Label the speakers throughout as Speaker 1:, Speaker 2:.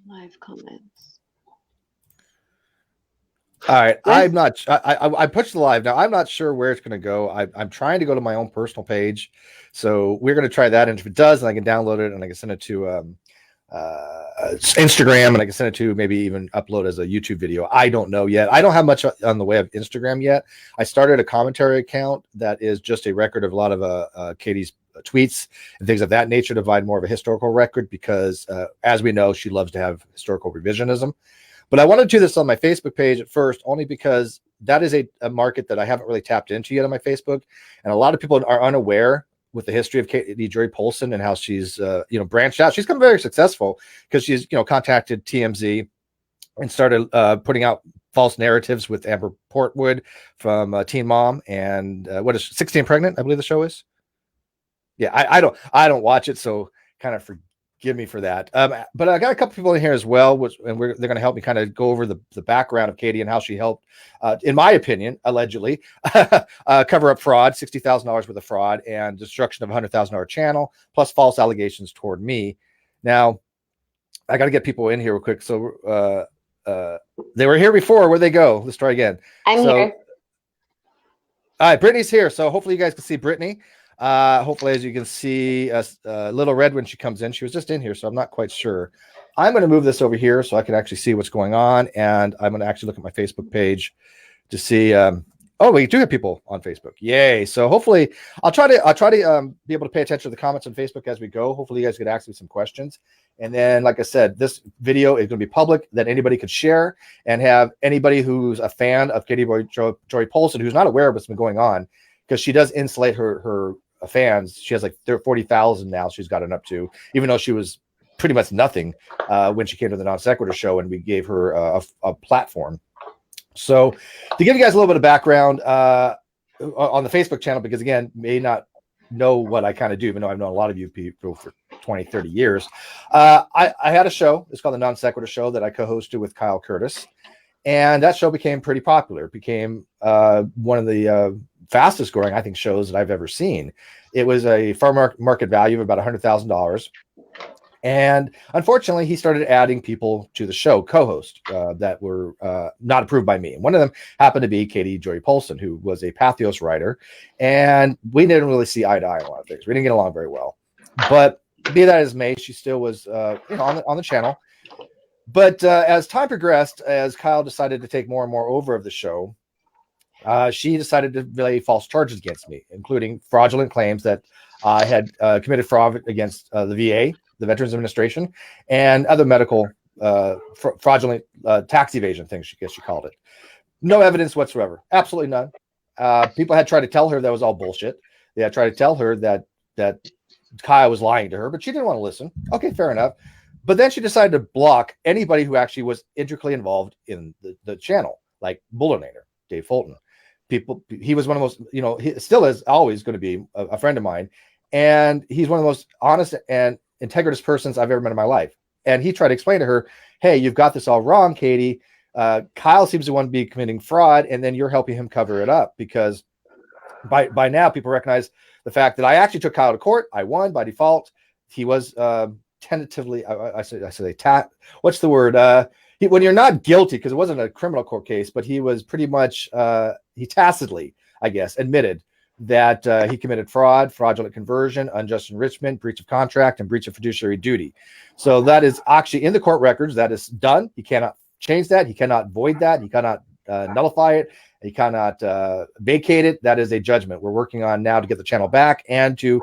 Speaker 1: Live comments.
Speaker 2: All right, I'm not. I pushed the live now. I'm not sure where it's going to go. I'm trying to go to my own personal page, so we're going to try that. And if it does, then I can download it and I can send it to Instagram, and I can send it to maybe even upload as a YouTube video. I don't know yet. I don't have much on the way of Instagram yet. I started a commentary account that is just a record of a lot of Katie's tweets and things of that nature to provide more of a historical record because, as we know, she loves to have historical revisionism. But I wanted to do this on my Facebook page at first, only because that is a market that I haven't really tapped into yet on my Facebook. And a lot of people are unaware with the history of Katie Joy Paulson and how she's, branched out. She's become very successful because she's, contacted TMZ and started putting out false narratives with Amber Portwood from Teen Mom and what is 16 Pregnant, I believe the show is. Yeah, I don't watch it, so kind of forgive me for that. But I got a couple people in here as well, they're going to help me kind of go over the background of Katie and how she helped, in my opinion, allegedly, cover up fraud, $60,000 worth of fraud, and destruction of a $100,000 channel, plus false allegations toward me. Now, I got to get people in here real quick. So they were here before. Where'd they go? Let's try again.
Speaker 1: I'm here.
Speaker 2: All right, Brittany's here. So hopefully you guys can see Brittany. Hopefully, as you can see, LilRed when she comes in, she was just in here, so I'm not quite sure. I'm going to move this over here so I can actually see what's going on, and I'm going to actually look at my Facebook page to see. Oh, we do have people on Facebook. Yay! So hopefully, I'll try to be able to pay attention to the comments on Facebook as we go. Hopefully, you guys could ask me some questions, and then, like I said, this video is going to be public that anybody could share and have anybody who's a fan of Katie Joy Paulson who's not aware of what's been going on, because she does insulate her fans. She has like 40,000 now. She's gotten up to, even though she was pretty much nothing when she came to the NonSequitur Show, and we gave her a platform. So to give you guys a little bit of background on the Facebook channel, because again, may not know what I kind of do, even though I've known a lot of you people for 20, 30 years. I had a show. It's called the NonSequitur Show that I co-hosted with Kyle Curtis. And that show became pretty popular. It became one of the fastest growing, I think, shows that I've ever seen. It was a fair market value of about $100,000. And unfortunately, he started adding people to the show, co-host, that were not approved by me. And one of them happened to be Katie Joy Paulson, who was a Pathos writer. And we didn't really see eye to eye on a lot of things. We didn't get along very well. But be that as may, she still was on the channel. But as time progressed, as Kyle decided to take more and more over of the show, she decided to lay false charges against me, including fraudulent claims that I had committed fraud against the VA, the Veterans Administration, and other medical fraudulent tax evasion things, I guess she called it. No evidence whatsoever. Absolutely none. People had tried to tell her that was all bullshit. They had tried to tell her that Kyle was lying to her, but she didn't want to listen. Okay, fair enough. But then she decided to block anybody who actually was intricately involved in the channel, like Bullinator, Dave Fulton. He was one of the most, he still is always going to be a friend of mine. And he's one of the most honest and integritous persons I've ever met in my life. And he tried to explain to her, hey, you've got this all wrong, Katie. Kyle seems to want to be committing fraud, and then you're helping him cover it up, because by now people recognize the fact that I actually took Kyle to court. I won by default. He was tentatively, what's the word? When you're not guilty, because it wasn't a criminal court case, but he was pretty much, he tacitly, I guess, admitted that he committed fraud, fraudulent conversion, unjust enrichment, breach of contract, and breach of fiduciary duty. So that is actually in the court records. That is done. He cannot change that. He cannot void that. He cannot nullify it. He cannot vacate it. That is a judgment we're working on now to get the channel back and to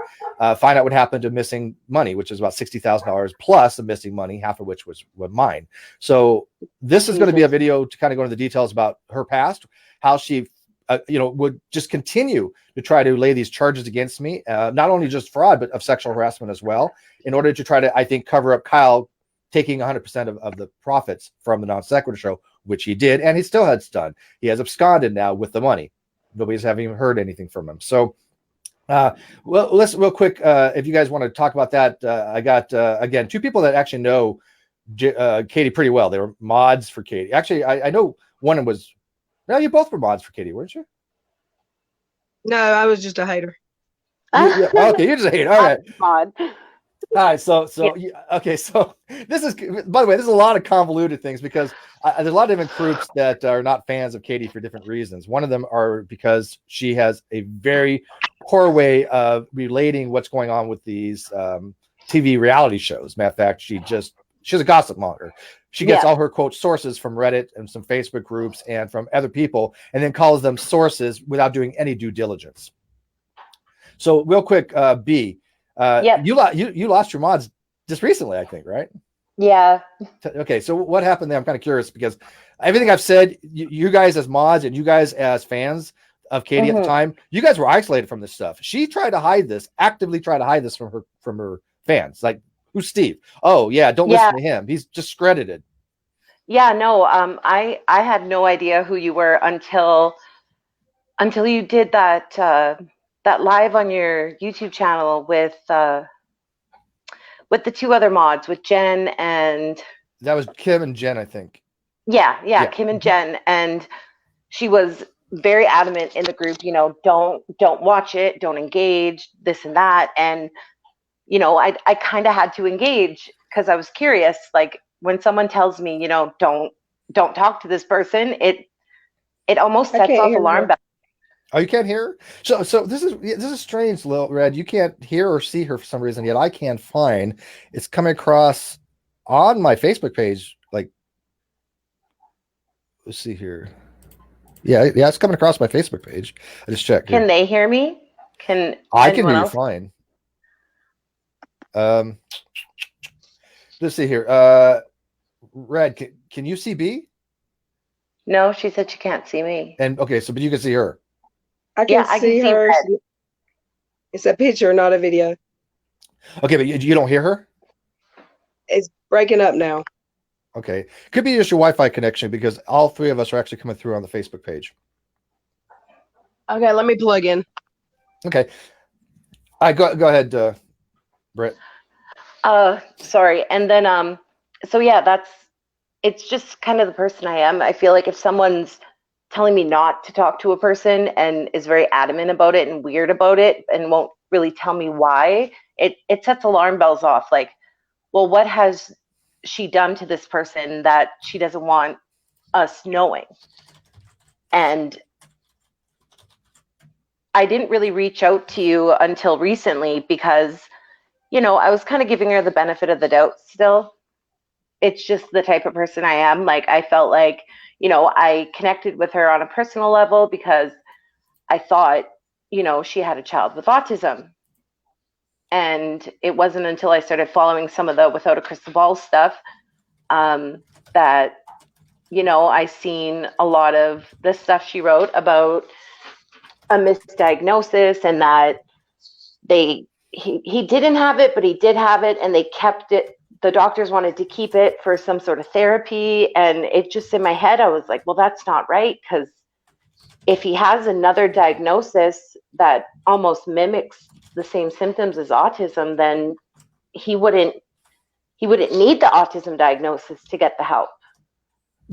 Speaker 2: find out what happened to missing money, which is about $60,000 plus the missing money, half of which was mine. So this is going to be a video to kind of go into the details about her past, how she would just continue to try to lay these charges against me, not only just fraud, but of sexual harassment as well, in order to try to, I think, cover up Kyle taking 100% of the profits from the NonSequitur Show, which he did, and he still has done. He has absconded now with the money. Nobody's having even heard anything from him. So, well, let's real quick, if you guys want to talk about that, I got, again, two people that actually know Katie pretty well. They were mods for Katie. Actually, I know one of them was, no, you both were mods for Katie, weren't you?
Speaker 3: No, I was just a hater.
Speaker 2: Okay, you're just a hater. All right.
Speaker 1: Mod.
Speaker 2: All right, so
Speaker 1: Yeah.
Speaker 2: okay, so this is, by the way, this is a lot of convoluted things because there's a lot of different groups that are not fans of Katie for different reasons. One of them are because she has a very poor way of relating what's going on with these TV reality shows. Matter of fact, she's a gossip monger. She gets all her quote sources from Reddit and some Facebook groups and from other people, and then calls them sources without doing any due diligence. So real quick, B. You lost your mods just recently, I think, right?
Speaker 1: Yeah.
Speaker 2: Okay, so what happened there? I'm kind of curious because everything I've said, you guys as mods and you guys as fans of Katie at the time, you guys were isolated from this stuff. She tried to hide this, actively tried to hide this from her fans. Like, who's Steve? Oh yeah, don't listen to him. He's discredited.
Speaker 1: Yeah, no, I had no idea who you were until you did that live on your YouTube channel with the two other mods, with Jen and
Speaker 2: that was Kim and Jen, I think.
Speaker 1: Yeah, Kim and Jen, and she was very adamant in the group, don't watch it, don't engage, this and that, and I kind of had to engage because I was curious. Like, when someone tells me, don't talk to this person, it almost sets off alarm bells.
Speaker 2: Oh, you can't hear her? So this is strange, LilRed. You can't hear or see her for some reason, yet I can't find. It's coming across on my Facebook page. Like, let's see here. Yeah, it's coming across my Facebook page. I just checked.
Speaker 1: Can they hear me?
Speaker 2: I can hear you fine. Let's see here. Red, can you see B?
Speaker 1: No, she said she can't see me.
Speaker 2: And okay, but you can see her.
Speaker 3: I can see her. It's a picture, not a video.
Speaker 2: Okay, but you don't hear her?
Speaker 3: It's breaking up now.
Speaker 2: Okay. Could be just your Wi-Fi connection because all three of us are actually coming through on the Facebook page.
Speaker 3: Okay, let me plug in.
Speaker 2: Okay. All right, go ahead, Britt.
Speaker 1: Sorry. And then so yeah, it's just kind of the person I am. I feel like if someone's telling me not to talk to a person and is very adamant about it and weird about it and won't really tell me why, it sets alarm bells off. Like, well, what has she done to this person that she doesn't want us knowing? And I didn't really reach out to you until recently because, I was kind of giving her the benefit of the doubt still. It's just the type of person I am. Like, I felt like, I connected with her on a personal level because I thought, she had a child with autism. And it wasn't until I started following some of the Without a Crystal Ball stuff that, I seen a lot of the stuff she wrote about a misdiagnosis and that he didn't have it, but he did have it, and they kept it. The doctors wanted to keep it for some sort of therapy. And it just, in my head, I was like, well, that's not right. Because if he has another diagnosis that almost mimics the same symptoms as autism, then he wouldn't need the autism diagnosis to get the help.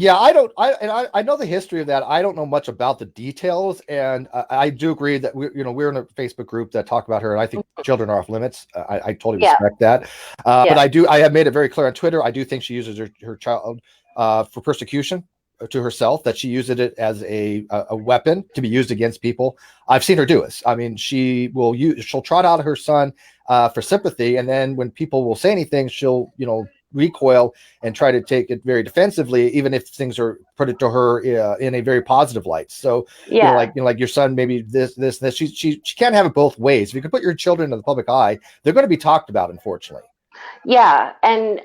Speaker 2: Yeah, I know the history of that. I don't know much about the details, and I do agree that we're in a Facebook group that talk about her, and I think children are off limits. I totally respect that. But I have made it very clear on Twitter. I do think she uses her child for persecution to herself, that she uses it as a weapon to be used against people. I've seen her do this. I mean, she'll trot out her son for sympathy, and then when people will say anything, she'll recoil and try to take it very defensively, even if things are put it to her in a very positive light. So like your son, maybe this. She can't have it both ways. If you can put your children in the public eye, they're going to be talked about, unfortunately.
Speaker 1: Yeah, and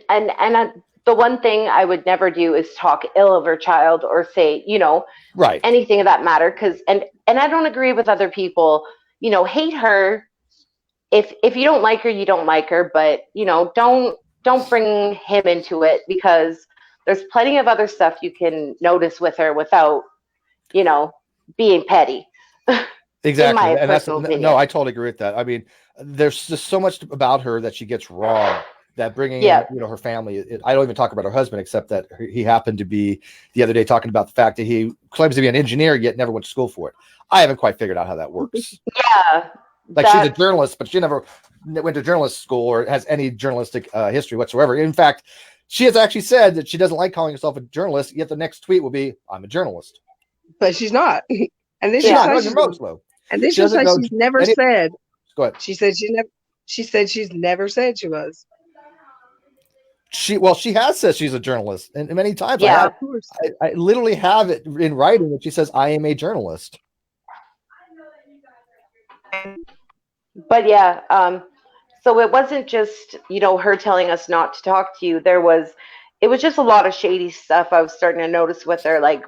Speaker 1: the one thing I would never do is talk ill of her child or say anything of that matter, because and I don't agree with other people. Hate her if you don't like her, you don't like her, but don't bring him into it, because there's plenty of other stuff you can notice with her without, being petty.
Speaker 2: Exactly. And I totally agree with that. I mean, there's just so much about her that she gets wrong, that bringing in, her family. I don't even talk about her husband, except that he happened to be the other day talking about the fact that he claims to be an engineer, yet never went to school for it. I haven't quite figured out how that works.
Speaker 1: Yeah.
Speaker 2: Like she's a journalist, but she never went to journalist school or has any journalistic history whatsoever. In fact, she has actually said that she doesn't like calling herself a journalist, yet the next tweet will be, I'm a journalist.
Speaker 3: But she's not. And then she'll say she's never said.
Speaker 2: Go ahead.
Speaker 3: She said she's never said she was.
Speaker 2: She has said she's a journalist, and many times.
Speaker 1: Yeah,
Speaker 3: of course.
Speaker 2: I literally have it in writing that she says, I am a journalist.
Speaker 1: But yeah, so it wasn't just, her telling us not to talk to you. It was just a lot of shady stuff I was starting to notice with her. Like,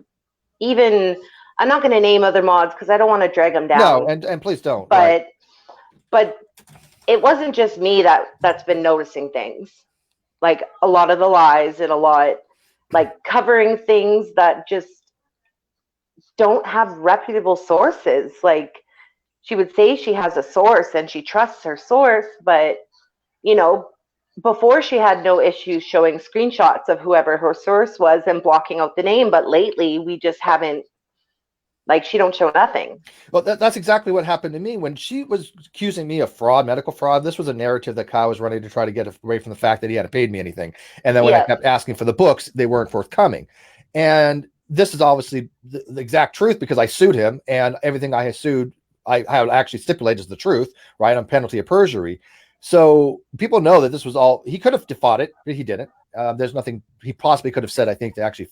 Speaker 1: even, I'm not going to name other mods because I don't want to drag them down.
Speaker 2: No, and please don't.
Speaker 1: But it wasn't just me that's been noticing things. Like, a lot of the lies and a lot, like, covering things that just don't have reputable sources. Like, she would say she has a source and she trusts her source, but, before she had no issues showing screenshots of whoever her source was and blocking out the name. But lately we just haven't, like, she don't show nothing.
Speaker 2: Well, that's exactly what happened to me when she was accusing me of fraud, medical fraud. This was a narrative that Kyle was running to try to get away from the fact that he hadn't paid me anything. And then when I kept asking for the books, they weren't forthcoming. And this is obviously the exact truth because I sued him, and everything I had sued, I actually stipulated as the truth, right, on penalty of perjury. So people know that this was all, he could have fought it, but he didn't. There's nothing he possibly could have said, I think, to actually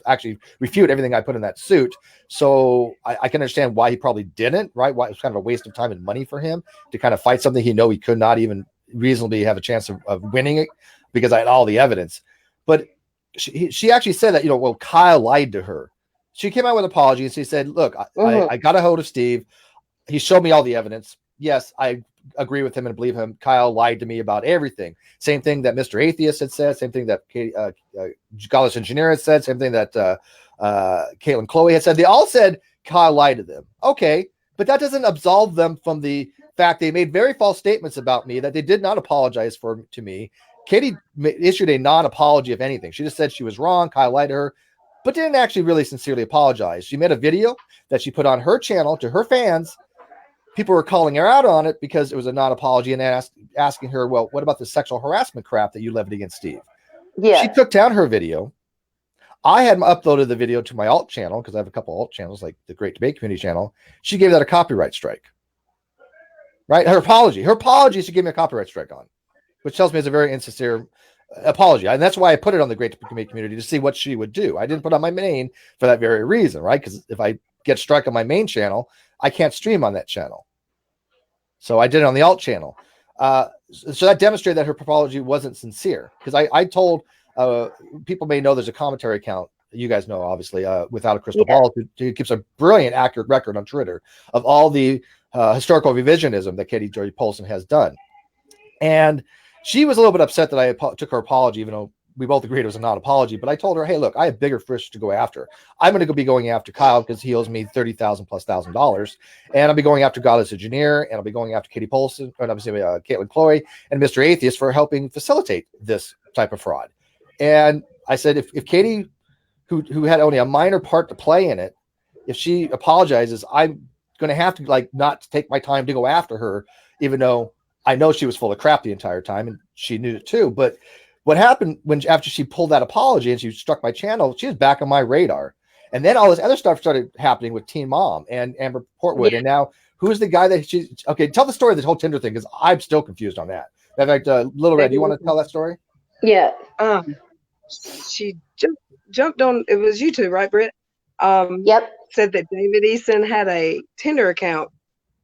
Speaker 2: actually refute everything I put in that suit. So I can understand why he probably didn't, right? Why it was kind of a waste of time and money for him to kind of fight something he could not even reasonably have a chance of winning it because I had all the evidence. But she actually said that, Kyle lied to her. She came out with an apology and she said, look, I got a hold of Steve. He showed me all the evidence. Yes, I agree with him and believe him. Kyle lied to me about everything. Same thing that Mr. Atheist had said. Same thing that Godless Engineer had said. Same thing that Caitlin Chloe had said. They all said Kyle lied to them. Okay, but that doesn't absolve them from the fact they made very false statements about me that they did not apologize to me. Katie issued a non-apology of anything. She just said she was wrong. Kyle lied to her, but didn't actually really sincerely apologize. She made a video that she put on her channel to her fans. People were calling her out on it because it was a non-apology and asking her, well, what about the sexual harassment crap that you levied against Steve? Yeah. She took down her video. I had uploaded the video to my alt channel because I have a couple alt channels, like the Great Debate Community channel. She gave that a copyright strike. Right? Her apology, she gave me a copyright strike on, which tells me it's a very insincere apology. And that's why I put it on the Great Debate Community to see what she would do. I didn't put it on my main for that very reason, right? Because if I get struck on my main channel, I can't stream on that channel. So I did it on the alt channel. So that demonstrated that her apology wasn't sincere. Because I told people may know there's a commentary account, you guys know, obviously, Without a Crystal Ball, who keeps a brilliant, accurate record on Twitter of all the historical revisionism that Katie Joy Paulson has done. And she was a little bit upset that I took her apology, even though we both agreed it was a non-apology. But I told her, hey, look, I have bigger fish to go after. I'm going to be going after Kyle because he owes me $30,000+, and I'll be going after Godless Engineer, and I'll be going after Katie Paulson, or obviously Caitlin Chloe, and Mr. Atheist for helping facilitate this type of fraud. And I said, if Katie, who had only a minor part to play in it, if she apologizes, I'm going to have to not take my time to go after her, even though I know she was full of crap the entire time, and she knew it too. But what happened after she pulled that apology and she struck my channel, she was back on my radar. And then all this other stuff started happening with Teen Mom and Amber Portwood. Yeah. And now who's the guy that tell the story of this whole Tinder thing, because I'm still confused on that. In fact, LilRed, do you want to tell that story?
Speaker 1: Yeah.
Speaker 3: She jumped on, it was you two, right, Britt?
Speaker 1: Yep.
Speaker 3: Said that David Eason had a Tinder account.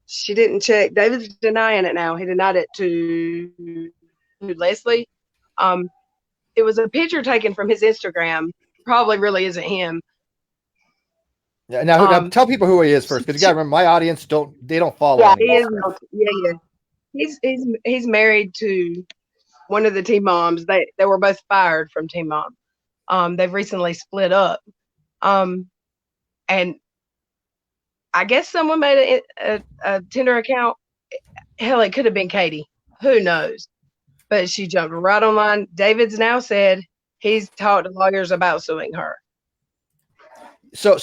Speaker 3: She didn't check. David's denying it now. He denied it to Leslie. It was a picture taken from his Instagram. Probably really isn't him.
Speaker 2: Yeah. Now tell people who he is first, because you got to remember, my audience don't follow.
Speaker 3: Yeah, he is. Yeah. He's married to one of the Teen Moms. They were both fired from Teen Mom. They've recently split up. And I guess someone made a Tinder account. Hell, it could have been Katie. Who knows? But she jumped right online. David's now said he's talked to lawyers about suing her.
Speaker 2: So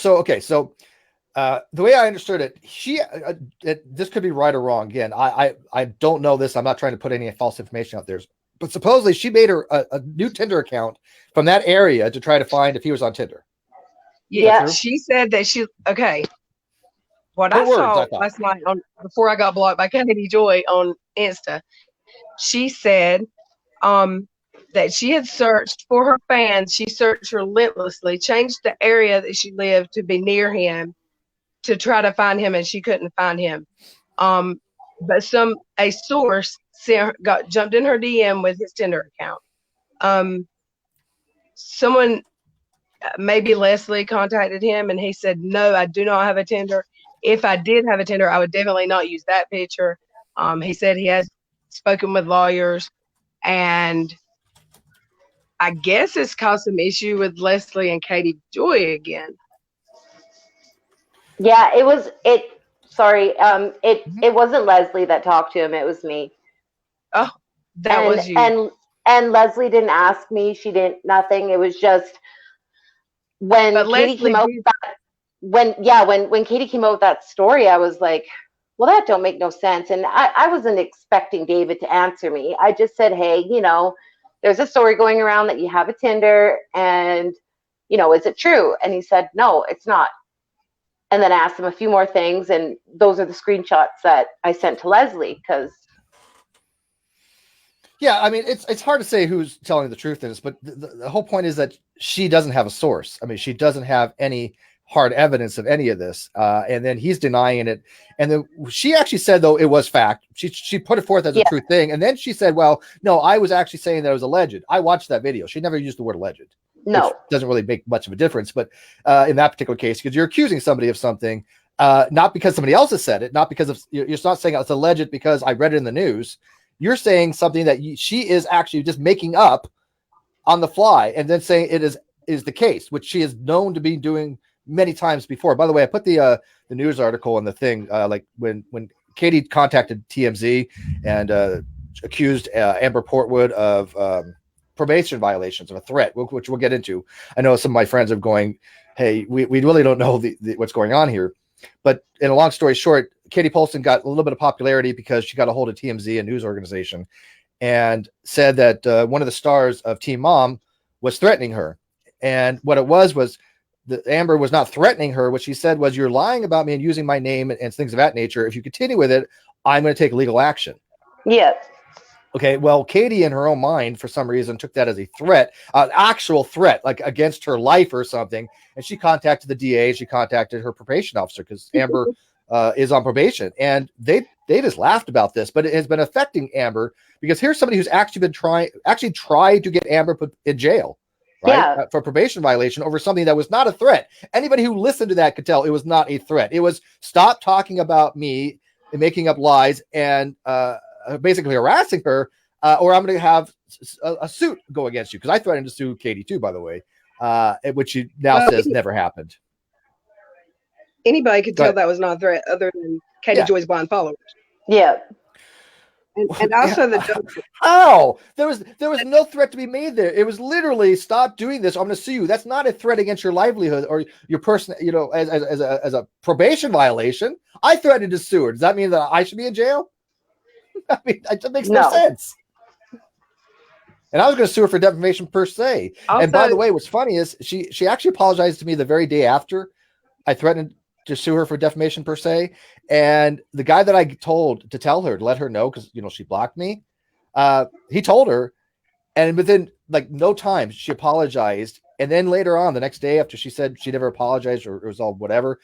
Speaker 2: The way I understood it, this could be right or wrong. Again, I don't know this. I'm not trying to put any false information out there. But supposedly she made her a new Tinder account from that area to try to find if he was on Tinder.
Speaker 3: Yeah, she said that okay. What I saw last night before I got blocked by Katie Joy on Insta, she said that she had searched for her fans. She searched relentlessly, changed the area that she lived to be near him to try to find him, and she couldn't find him. But a source jumped in her DM with his Tinder account. Someone, maybe Leslie, contacted him, and he said, "No, I do not have a Tinder. If I did have a Tinder, I would definitely not use that picture." He said he has spoken with lawyers, and I guess it's caused some issue with Leslie and Katie Joy again.
Speaker 1: Yeah, sorry, it wasn't Leslie that talked to him, it was me.
Speaker 3: Oh, that was you.
Speaker 1: And Leslie didn't ask me, she didn't, nothing. It was just when Katie came out with that, when Katie came out with that story, I was like, well, that don't make no sense. And I wasn't expecting David to answer me. I just said, hey, there's a story going around that you have a Tinder, and, is it true? And he said, no, it's not. And then I asked him a few more things, and those are the screenshots that I sent to Leslie, because.
Speaker 2: Yeah, I mean, it's hard to say who's telling the truth in this, but the whole point is that she doesn't have a source. I mean, she doesn't have any hard evidence of any of this, and then he's denying it. And then she actually said, though, it was fact. She put it forth as a true thing, and then she said, well, no, I was actually saying that it was alleged. I watched that video. She never used the word alleged.
Speaker 1: No,
Speaker 2: which doesn't really make much of a difference. But in that particular case, because you're accusing somebody of something, not because somebody else has said it, not because of, you're not saying it's alleged because I read it in the news. You're saying something that she is actually just making up on the fly, and then saying it is the case, which she is known to be doing many times before. By the way, I put the news article in the thing, like when Katie contacted TMZ and accused Amber Portwood of probation violations, of a threat, which we'll get into. I know some of my friends are going, hey, we really don't know what's going on here. But in a long story short, Katie Paulson got a little bit of popularity because she got a hold of TMZ, a news organization, and said that one of the stars of Teen Mom was threatening her. And what it was that Amber was not threatening her. What she said was, you're lying about me and using my name and things of that nature. If you continue with it, I'm going to take legal action.
Speaker 1: Yeah.
Speaker 2: Okay, well, Katie, in her own mind, for some reason, took that as a threat, an actual threat, like against her life or something. And she contacted the DA. She contacted her probation officer, because Amber is on probation. And they just laughed about this, but it has been affecting Amber, because here's somebody who's actually tried to get Amber put in jail, right? For probation violation over something that was not a threat. Anybody who listened to that could tell it was not a threat. It was, stop talking about me and making up lies and basically harassing her, or I'm going to have a suit go against you, because I threatened to sue Katie too, by the way, which she now says never happened.
Speaker 3: Anybody could tell that was not a threat, other than Katie Joy's blind followers.
Speaker 1: Yeah.
Speaker 3: And also the
Speaker 2: how there was no threat to be made there. It was literally, stop doing this, I'm going to sue you. That's not a threat against your livelihood or your person, as a probation violation. I threatened to sue her. Does that mean that I should be in jail? I mean, it makes no sense. And I was going to sue her for defamation per se. Also, and by the way, what's funny is she actually apologized to me the very day after I threatened to sue her for defamation per se. And the guy that I told to tell her, to let her know, because she blocked me, he told her, and within like no time she apologized. And then later on, the next day, after she said she never apologized, or it was all whatever,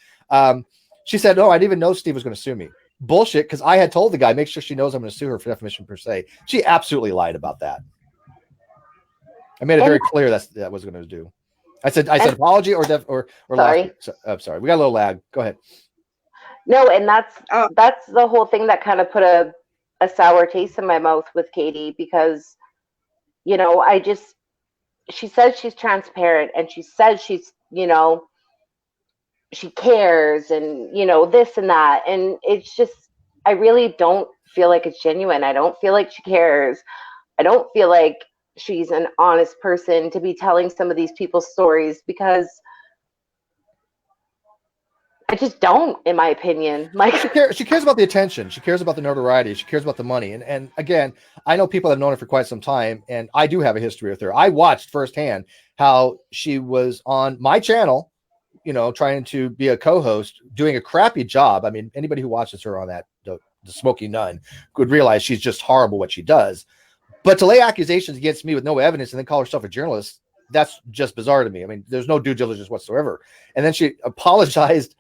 Speaker 2: she said, no, I didn't even know Steve was going to sue me. Bullshit, because I had told the guy, make sure she knows I'm going to sue her for defamation per se. She absolutely lied about that. I made it very clear that was going to do. I said apology or
Speaker 1: sorry.
Speaker 2: I'm sorry. We got a little lag. Go ahead.
Speaker 1: No, and that's the whole thing that kind of put a sour taste in my mouth with Katie, because she says she's transparent, and she says she's she cares, and this and that, and it's just, I really don't feel like it's genuine. I don't feel like she cares. I don't feel like she's an honest person to be telling some of these people's stories, because I just don't, in my opinion. Like,
Speaker 2: She cares about the attention. She cares about the notoriety. She cares about the money. And again, I know people that have known her for quite some time, and I do have a history with her. I watched firsthand how she was on my channel, you know, trying to be a co-host, doing a crappy job. I mean, anybody who watches her on that, the Smoking Nun, could realize she's just horrible what she does. But to lay accusations against me with no evidence and then call herself a journalist, that's just bizarre to me. I mean, there's no due diligence whatsoever. And then she apologized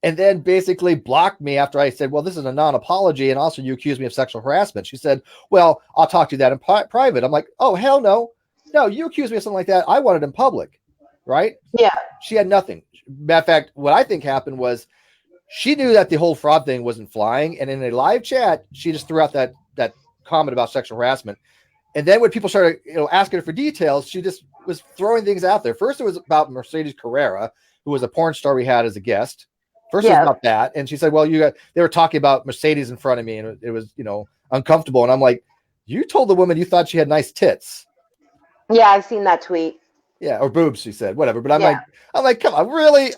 Speaker 2: and then basically blocked me after I said, well, this is a non-apology. And also you accused me of sexual harassment. She said, well, I'll talk to you that in private. I'm like, oh, hell no. No, you accused me of something like that. I want it in public. Right?
Speaker 1: yeah.
Speaker 2: She had nothing. Matter of fact, what I think happened was she knew that the whole fraud thing wasn't flying. And in a live chat, she just threw out that comment about sexual harassment. And then when people started, you know, asking her for details, she just was throwing things out there. First, it was about Mercedes Carrera, who was a porn star we had as a guest. First, it was about that. And she said, well, they were talking about Mercedes in front of me, and it was, you know, uncomfortable. And I'm like, you told the woman you thought she had nice tits.
Speaker 1: Yeah, I've seen that tweet.
Speaker 2: Yeah, or boobs, she said, whatever. But I'm like, come on, really?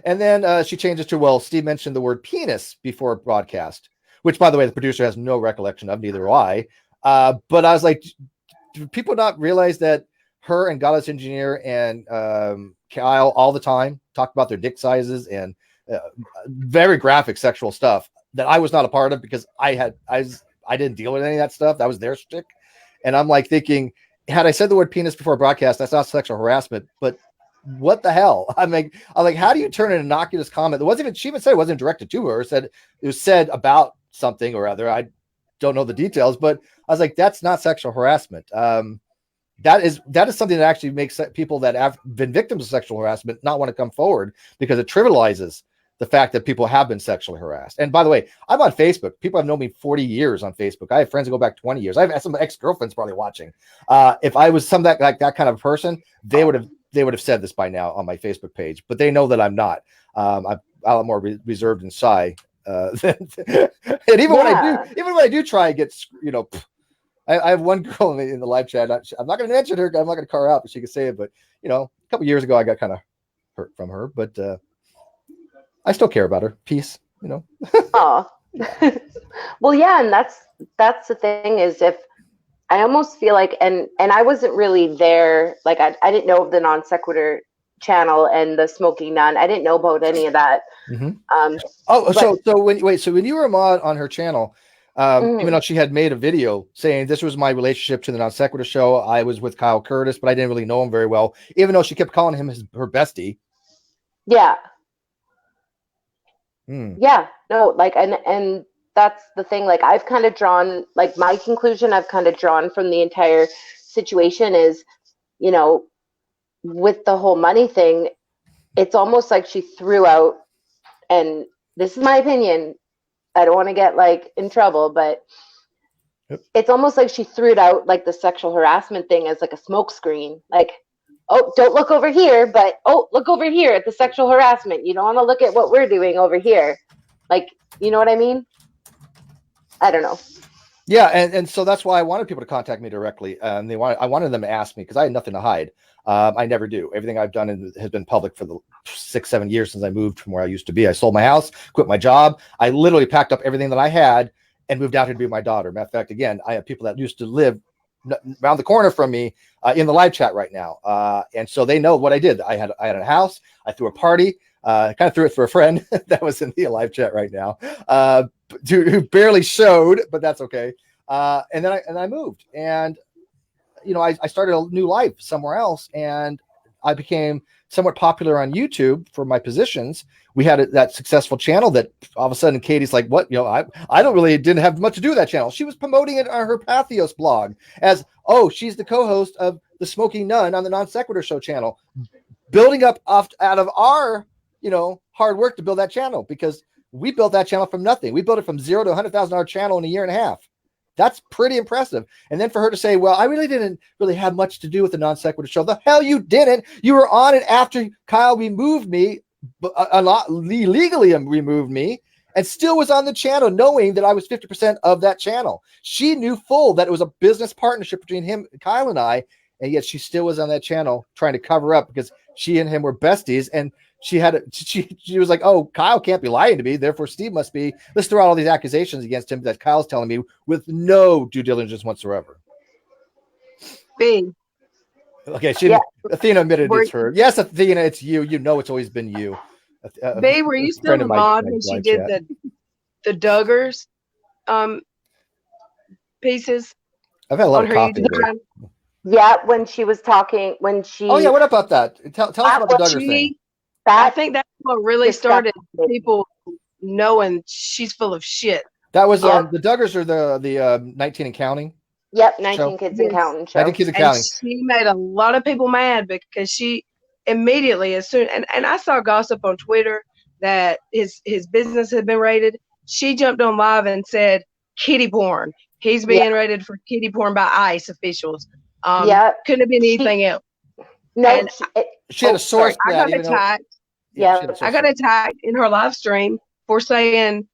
Speaker 2: And then she changed it to, well, Steve mentioned the word penis before broadcast, which, by the way, the producer has no recollection of, neither do I. But I was like, do people not realize that her and Godless Engineer and Kyle all the time talk about their dick sizes and very graphic sexual stuff that I was not a part of because I didn't deal with any of that stuff. That was their shtick. And I'm like thinking, had I said the word penis before broadcast, that's not sexual harassment, but what the hell? I'm like, how do you turn an innocuous comment that wasn't even, she even said it wasn't directed to her, said it was said about something or other. I don't know the details, but I was like, that's not sexual harassment. That is something that actually makes people that have been victims of sexual harassment not want to come forward because it trivializes the fact that people have been sexually harassed. And by the way, I'm on Facebook. People have known me 40 years on Facebook. I have friends that go back 20 years. I have some ex-girlfriends probably watching. If I was that kind of person, they would have said this by now on my Facebook page, but they know that I'm not. I'm a lot more reserved and shy. And even when I do try and get, you know, I have one girl in the live chat. I'm not going to mention her. I'm not going to call her out, but she can say it. But, you know, a couple years ago, I got kind of hurt from her, but I still care about her. Peace, you know.
Speaker 1: Oh, well, yeah. And that's the thing is if I almost feel like, and I wasn't really there. Like I didn't know of the Non-Sequitur channel and the Smoking Nun. I didn't know about any of that.
Speaker 2: Mm-hmm. So when you were a mod on her channel, even though she had made a video saying this was my relationship to the Non-Sequitur Show, I was with Kyle Curtis, but I didn't really know him very well, even though she kept calling him her bestie.
Speaker 1: Yeah. Yeah, no, like, and that's the thing. Like, I've kind of drawn, like, my conclusion I've kind of drawn from the entire situation is, you know, with the whole money thing, it's almost like she threw out, and this is my opinion, I don't want to get like in trouble, but it's almost like she threw it out like the sexual harassment thing as like a smoke screen. Like, oh, don't look over here, but oh, look over here at the sexual harassment. You don't want to look at what we're doing over here. Like, you know what I mean? I don't know.
Speaker 2: Yeah, and so that's why I wanted people to contact me directly. I wanted them to ask me because I had nothing to hide. I never do. Everything I've done has been public for the 6-7 years since I moved from where I used to be. I sold my house, quit my job. I literally packed up everything that I had and moved out here to be with my daughter. Matter of fact, again, I have people that used to live around the corner from me in the live chat right now, and so they know what I did. I had a house. I threw a party. Kind of threw it for a friend that was in the live chat right now, who barely showed, but that's okay. And then I moved, and you know, I started a new life somewhere else, and I became somewhat popular on YouTube for my positions. We had that successful channel that all of a sudden Katie's like, what, you know, I didn't have much to do with that channel. She was promoting it on her Pathos blog as, oh, she's the co-host of the Smoking Nun on the Non-Sequitur Show channel, building up out of our, you know, hard work to build that channel, because we built that channel from nothing. We built it from $0 to $100,000 channel in a year and a half. That's pretty impressive. And then for her to say, well, I really didn't have much to do with the Non-Sequitur Show. The hell you didn't. You were on it after Kyle removed me, illegally removed me, and still was on the channel knowing that I was 50% of that channel. She knew full that it was a business partnership between Kyle and I, and yet she still was on that channel trying to cover up because she and him were besties, and she was like, oh, Kyle can't be lying to me, therefore Steve must be. Let's throw out all these accusations against him that Kyle's telling me with no due diligence whatsoever.
Speaker 3: B.
Speaker 2: Okay, Athena admitted it's her. Yes, Athena, it's you. You know it's always been you.
Speaker 3: B, were you still the mod when she did the Duggars pieces?
Speaker 2: I've had a lot of coffee today.
Speaker 1: Yeah, when she was talking,
Speaker 2: Oh yeah, what about that? Tell us about the Duggar thing.
Speaker 3: I think that's what really started people knowing she's full of shit.
Speaker 2: That was the Duggars are the 19 and counting.
Speaker 1: Yep, 19 Kids and Counting show.
Speaker 2: 19 Kids and Counting.
Speaker 3: She made a lot of people mad because she immediately, as soon and I saw gossip on Twitter that his business had been raided. She jumped on live and said kitty porn. He's being raided for kitty porn by ICE officials. Couldn't have been anything else.
Speaker 1: No,
Speaker 2: she had a source.
Speaker 3: I got attacked. I got attacked in her live stream for saying,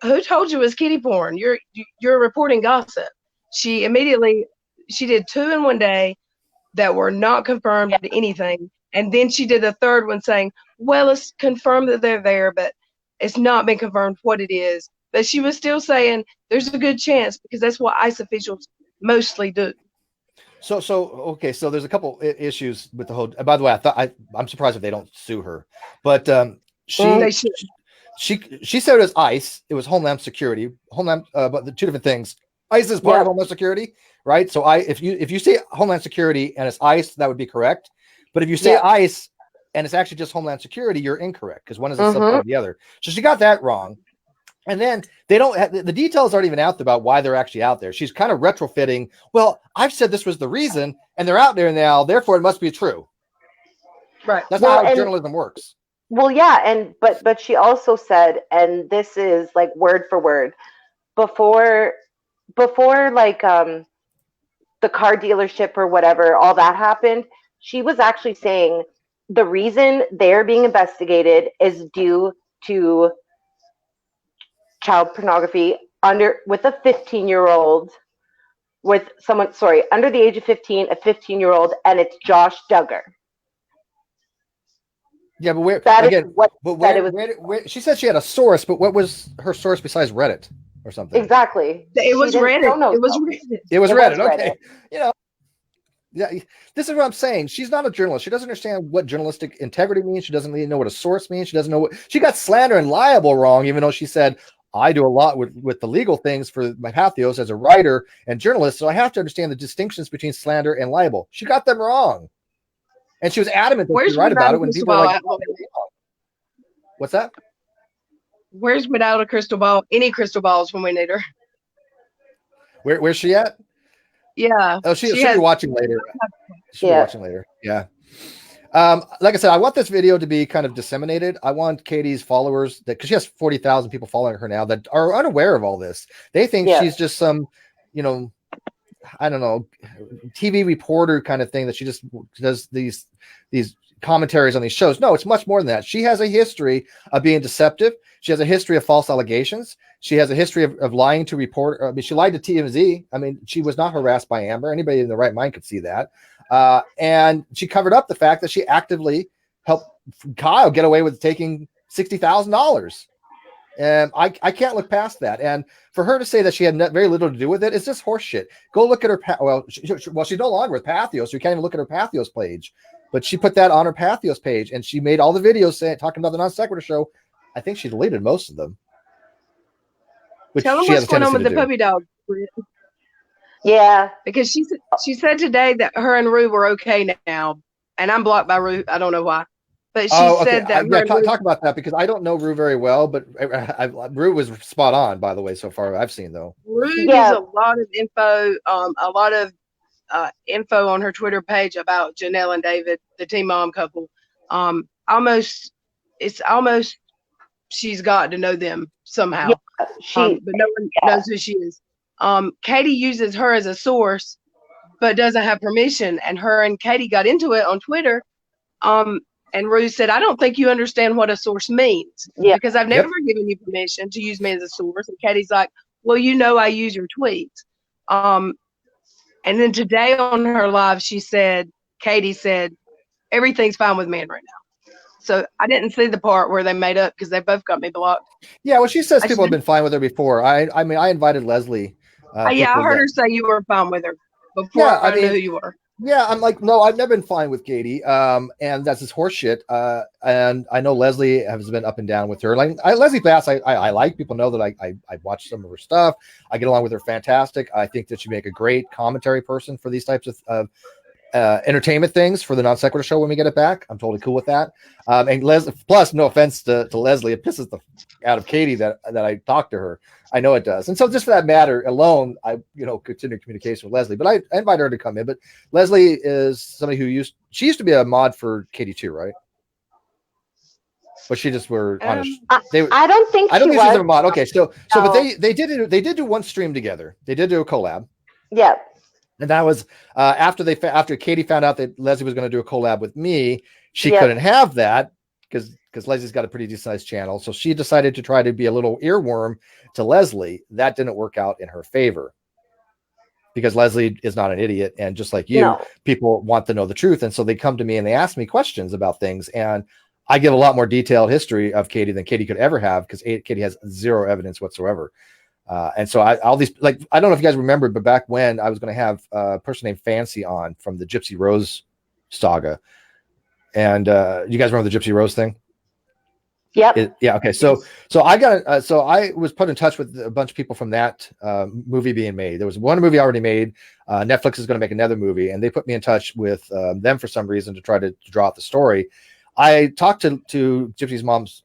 Speaker 3: "Who told you it was kitty porn? You're reporting gossip." She did 2 in one day that were not confirmed anything, and then she did a third one saying, "Well, it's confirmed that they're there, but it's not been confirmed what it is." But she was still saying there's a good chance because that's what ICE officials mostly do.
Speaker 2: So there's a couple issues with the whole. By the way, I'm surprised if they don't sue her, but she said it was ICE. It was Homeland Security. But the two different things. ICE is part of Homeland Security, right? So if you say Homeland Security and it's ICE, that would be correct. But if you say ICE and it's actually just Homeland Security, you're incorrect because one is a subpart of the other. So she got that wrong. And then the details aren't even out about why they're actually out there. She's kind of retrofitting. Well, I've said this was the reason, and they're out there now. Therefore, it must be true.
Speaker 3: Right.
Speaker 2: That's not how journalism works.
Speaker 1: Well, yeah, but she also said, and this is like word for word, before like the car dealership or whatever, all that happened. She was actually saying the reason they're being investigated is due to child pornography with a 15-year-old with someone, under the age of 15, a 15-year-old, and it's Josh Duggar.
Speaker 2: Yeah, but where she said she had a source, but what was her source besides Reddit or something?
Speaker 1: Exactly.
Speaker 3: It was Reddit.
Speaker 2: It was Reddit. Okay. Yeah, this is what I'm saying. She's not a journalist. She doesn't understand what journalistic integrity means. She doesn't even know what a source means. She doesn't know she got slander and libel wrong, even though she said, I do a lot with the legal things for my Pathos as a writer and journalist, so I have to understand the distinctions between slander and libel. She got them wrong. And she was adamant that she right about it when people were like, what's that?
Speaker 3: Where's without a crystal ball? Any crystal balls when we need her.
Speaker 2: Where's she at?
Speaker 3: Yeah.
Speaker 2: Oh, she'll be watching later. She'll be watching later. Yeah. Like I said, I want this video to be kind of disseminated. I want Katie's followers because she has 40,000 people following her now that are unaware of all this. They think she's just some, I don't know, TV reporter kind of thing that she just does these commentaries on these shows. No, it's much more than that. She has a history of being deceptive. She has a history of false allegations. She has a history of lying to report. I mean, she lied to TMZ. I mean, she was not harassed by Amber. Anybody in their right mind could see that. And she covered up the fact that she actively helped Kyle get away with taking $60,000. And I can't look past that. And for her to say that she had very little to do with it, it's just horseshit. Go look at her. She's no longer with Pathos. So you can't even look at her Pathos page. But she put that on her Pathos page, and she made all the videos talking about the NonSequitur Show. I think she deleted most of them.
Speaker 3: Tell them what's going on with the puppy dog.
Speaker 1: Yeah,
Speaker 3: because she said today that her and Rue were okay now, and I'm blocked by Rue. I don't know why, but she said that.
Speaker 2: Talk about that because I don't know Rue very well, but Rue was spot on, by the way, so far I've seen though.
Speaker 3: Rue gives a lot of info, info on her Twitter page about Janelle and David, the teen mom couple. Almost she's got to know them somehow.
Speaker 1: Yeah,
Speaker 3: but no one knows who she is. Katie uses her as a source, but doesn't have permission. And her and Katie got into it on Twitter. And Rue said, I don't think you understand what a source means because I've never given you permission to use me as a source. And Katie's like, well, I use your tweets. And then today on her live, Katie said, everything's fine with men right now. So I didn't see the part where they made up because they both got me blocked.
Speaker 2: Yeah, well, she says people have been fine with her before. I mean, I invited Leslie.
Speaker 3: Yeah, I heard her say you were fine with her before I knew who you were.
Speaker 2: Yeah, I'm like, no, I've never been fine with Katie. And that's his horse shit. And I know Leslie has been up and down with her. Like Leslie Bass, I like. People know that I watch some of her stuff. I get along with her fantastic. I think that she make a great commentary person for these types of entertainment things for the Non-Sequitur Show when we get it back. I'm totally cool with that. And Leslie, plus, no offense to Leslie, it pisses the out of Katie that I talk to her. I know it does. And so just for that matter alone, I continue communication with Leslie. But I invite her to come in. But Leslie is somebody who used to be a mod for Katie too, right? But she just were honest.
Speaker 1: I don't think
Speaker 2: she was a mod. Okay, so
Speaker 1: no.
Speaker 2: But they did do one stream together. They did do a collab.
Speaker 1: Yeah.
Speaker 2: And that was after Katie found out that Leslie was going to do a collab with me. She couldn't have that because Leslie's got a pretty decent sized channel. So she decided to try to be a little earworm to Leslie. That didn't work out in her favor because Leslie is not an idiot. And just like you, people want to know the truth. And so they come to me and they ask me questions about things. And I give a lot more detailed history of Katie than Katie could ever have because Katie has zero evidence whatsoever. And so all these, like, I don't know if you guys remember, but back when I was going to have a person named Fancy on from the Gypsy Rose saga. And you guys remember the Gypsy Rose thing?
Speaker 1: Yep.
Speaker 2: Yeah. Okay. So I was put in touch with a bunch of people from that movie being made. There was one movie already made. Netflix is going to make another movie, and they put me in touch with them for some reason to try to draw out the story. I talked to Gypsy's moms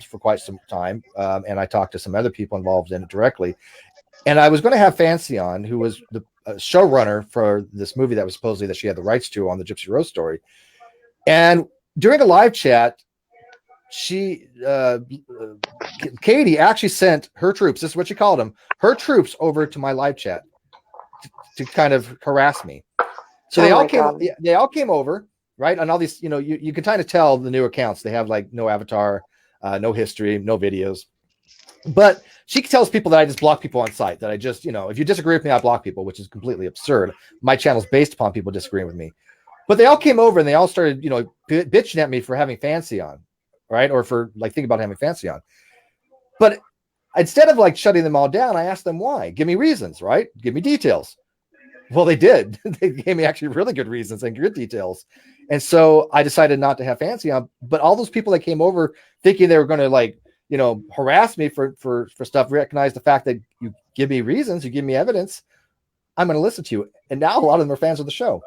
Speaker 2: for quite some time, and I talked to some other people involved in it directly. And I was going to have Fancy on, who was the showrunner for this movie that was supposedly that she had the rights to on the Gypsy Rose story. And during a live chat, Katie actually sent her troops, this is what she called them, her troops over to my live chat to kind of harass me. So they all came over, right? And all these, you can kind of tell the new accounts, they have like no avatar, no history, no videos. But she tells people that I just block people on site, that I just, if you disagree with me, I block people, which is completely absurd. My channel's based upon people disagreeing with me. But they all came over and they all started, bitching at me for having Fancy on, right? Or for like thinking about having Fancy on. But instead of like shutting them all down, I asked them why. Give me reasons, right? Give me details. Well, they did. They gave me actually really good reasons and good details. And so I decided not to have Fancy on. But all those people that came over thinking they were going to harass me for stuff, recognize the fact that you give me reasons, you give me evidence, I'm going to listen to you. And now a lot of them are fans of the show.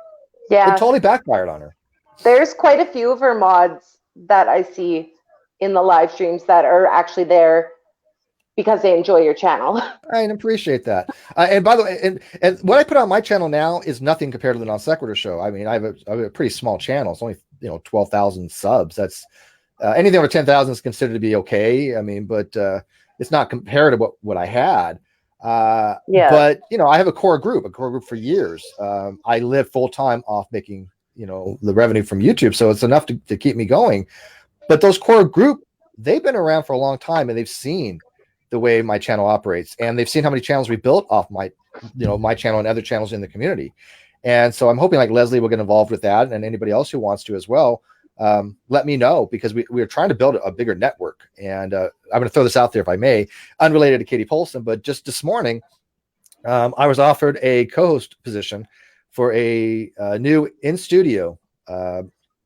Speaker 1: Yeah.
Speaker 2: It totally backfired on her.
Speaker 1: There's quite a few of her mods that I see in the live streams that are actually there because they enjoy your channel.
Speaker 2: I appreciate that. And by the way, and what I put on my channel now is nothing compared to the Non-Sequitur Show. I mean, I have a pretty small channel. It's only 12,000 subs. That's anything over 10,000 is considered to be okay. I mean, but it's not compared to what I had. But I have a core group for years. I live full time off making the revenue from YouTube, so it's enough to keep me going. But those core group, they've been around for a long time, and they've seen the way my channel operates, and they've seen how many channels we built off my channel and other channels in the community. And so I'm hoping like Leslie will get involved with that, and anybody else who wants to as well. Let me know, because we are trying to build a bigger network. And I'm going to throw this out there, if I may, unrelated to Katie Paulson, but just this morning, I was offered a co-host position for a new in-studio,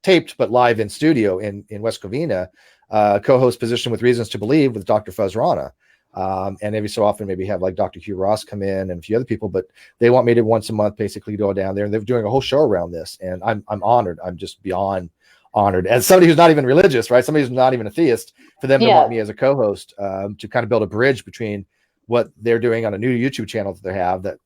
Speaker 2: taped but live in studio in West Covina, co-host position with Reasons to Believe with Dr. Fuzz Rana. And every so often maybe have like Dr. Hugh Ross come in and a few other people, but they want me to once a month basically go down there, and they're doing a whole show around this. And I'm honored. I'm just beyond honored as somebody who's not even religious, right? Somebody who's not even a theist, for them to want me as a co-host, to kind of build a bridge between what they're doing on a new YouTube channel that they have that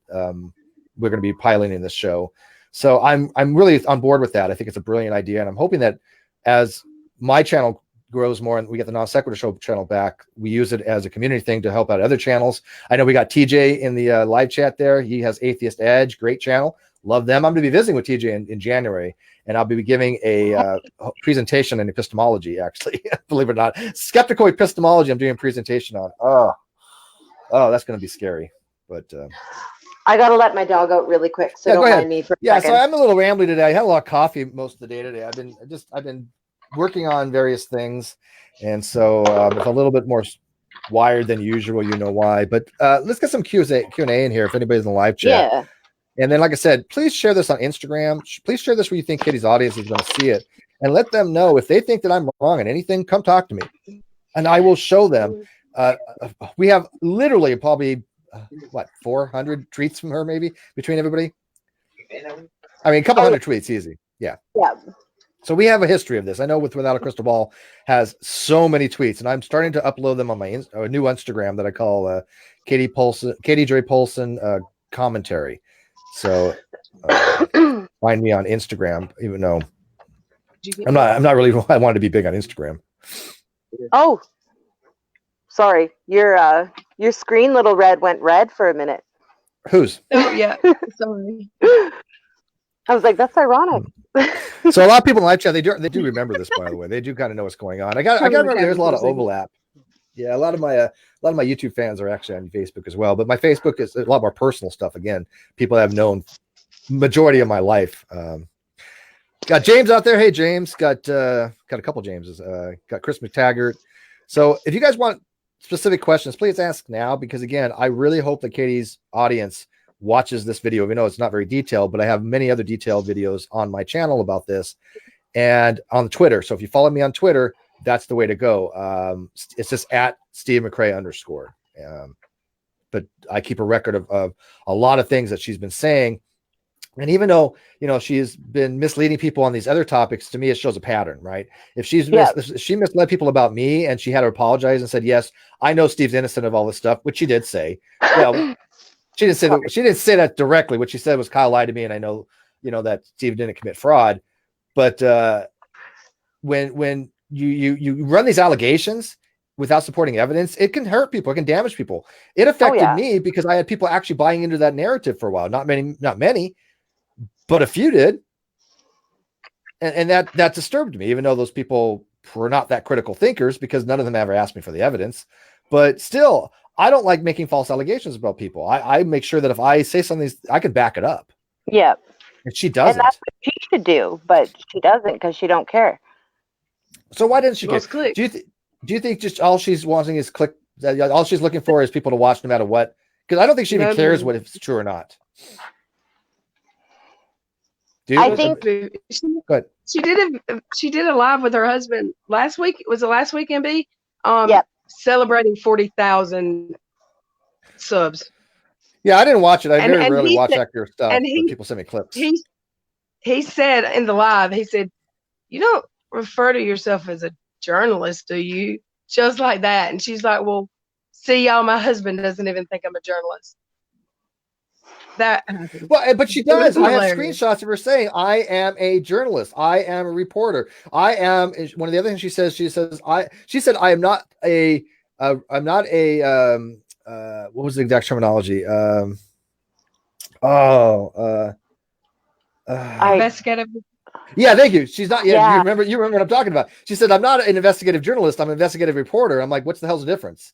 Speaker 2: we're going to be piloting this show. So I'm really on board with that. I think it's a brilliant idea. And I'm hoping that as my channel grows more and we get the Non-Sequitur Show channel back, we use it as a community thing to help out other channels. I know we got TJ in the live chat there. He has Atheist Edge, great channel. Love them. I'm going to be visiting with TJ in January, and I'll be giving a presentation in epistemology, actually, believe it or not. Skeptical epistemology I'm doing a presentation on. Oh, that's going to be scary. But
Speaker 1: I gotta let my dog out really quick, so
Speaker 2: Yeah, go
Speaker 1: don't
Speaker 2: ahead.
Speaker 1: mind me for a
Speaker 2: Yeah,
Speaker 1: second.
Speaker 2: so I'm a little rambly today. I had a lot of coffee most of the day today. I've been working on various things, and so it's a little bit more wired than usual. You know why? But let's get some Q&A in here if anybody's in the live chat.
Speaker 1: Yeah.
Speaker 2: And then, like I said, please share this on Instagram. Please share this where you think Katie's audience is going to see it, and let them know if they think that I'm wrong on anything. Come talk to me, and I will show them. We have literally probably 400 tweets from her, maybe between everybody. I mean, a couple hundred tweets, easy. Yeah.
Speaker 1: Yeah.
Speaker 2: So we have a history of this. I know Without a Crystal Ball has so many tweets, and I'm starting to upload them on my new Instagram that I call Katie Joy Paulson commentary. So find me on Instagram, even though I'm not really. I wanted to be big on Instagram.
Speaker 1: Oh, sorry. Your screen, Little Red, went red for a minute.
Speaker 2: Whose?
Speaker 3: Oh yeah. Sorry.
Speaker 1: I was like, that's ironic.
Speaker 2: So a lot of people in live chat, they do remember this, by the way. They do kind of know what's going on. I got to remember there's a lot of overlap. Yeah, a lot of my YouTube fans are actually on Facebook as well, but my Facebook is a lot more personal stuff. Again, people I've known majority of my life. Got James out there. Hey, James. Got a couple Jameses. Got Chris McTaggart. So if you guys want specific questions, please ask now, because again, I really hope that Katie's audience watches this video. We know it's not very detailed, but I have many other detailed videos on my channel about this and on Twitter. So if you follow me on Twitter, that's the way to go. It's just at Steve McCrae _. But I keep a record of a lot of things that she's been saying. And even though, she's been misleading people on these other topics, to me, it shows a pattern, right? If she misled people about me and she had to apologize and said, yes, I know Steve's innocent of all this stuff, which she did say. Well, she didn't say that directly. What she said was, Kyle lied to me, and I know, that Steve didn't commit fraud. But when you run these allegations without supporting evidence, it can hurt people. It can damage people. It affected me because I had people actually buying into that narrative for a while. Not many, but a few did. And that disturbed me, even though those people were not that critical thinkers, because none of them ever asked me for the evidence. But still, I don't like making false allegations about people. I make sure that if I say something, I can back it up.
Speaker 1: Yeah.
Speaker 2: And she doesn't.
Speaker 1: And that's what she should do, but she doesn't, because she don't care.
Speaker 2: So why didn't she click? Do you think just all she's wanting is click? All she's looking for is people to watch no matter what? Because I don't think she even cares if it's true or not.
Speaker 1: I think
Speaker 3: she did a live with her husband last week. Was it last week, MB? Celebrating 40,000 subs.
Speaker 2: Yeah, I didn't watch it. I very rarely watch actor stuff.
Speaker 3: And
Speaker 2: people send me clips.
Speaker 3: He said in the live, he said, "You don't refer to yourself as a journalist, do you?" Just like that. And she's like, "Well, see, y'all, my husband doesn't even think I'm a journalist."
Speaker 2: But she does. I have screenshots of her saying, "I am a journalist. I am a reporter. I am." One of the other things she said, "I am not a. I'm not a. What was the exact terminology?
Speaker 3: Investigative.
Speaker 2: Yeah, thank you. She's not. Yeah, you remember what I'm talking about. She said, "I'm not an investigative journalist. I'm an investigative reporter." I'm like, "What's the hell's the difference?"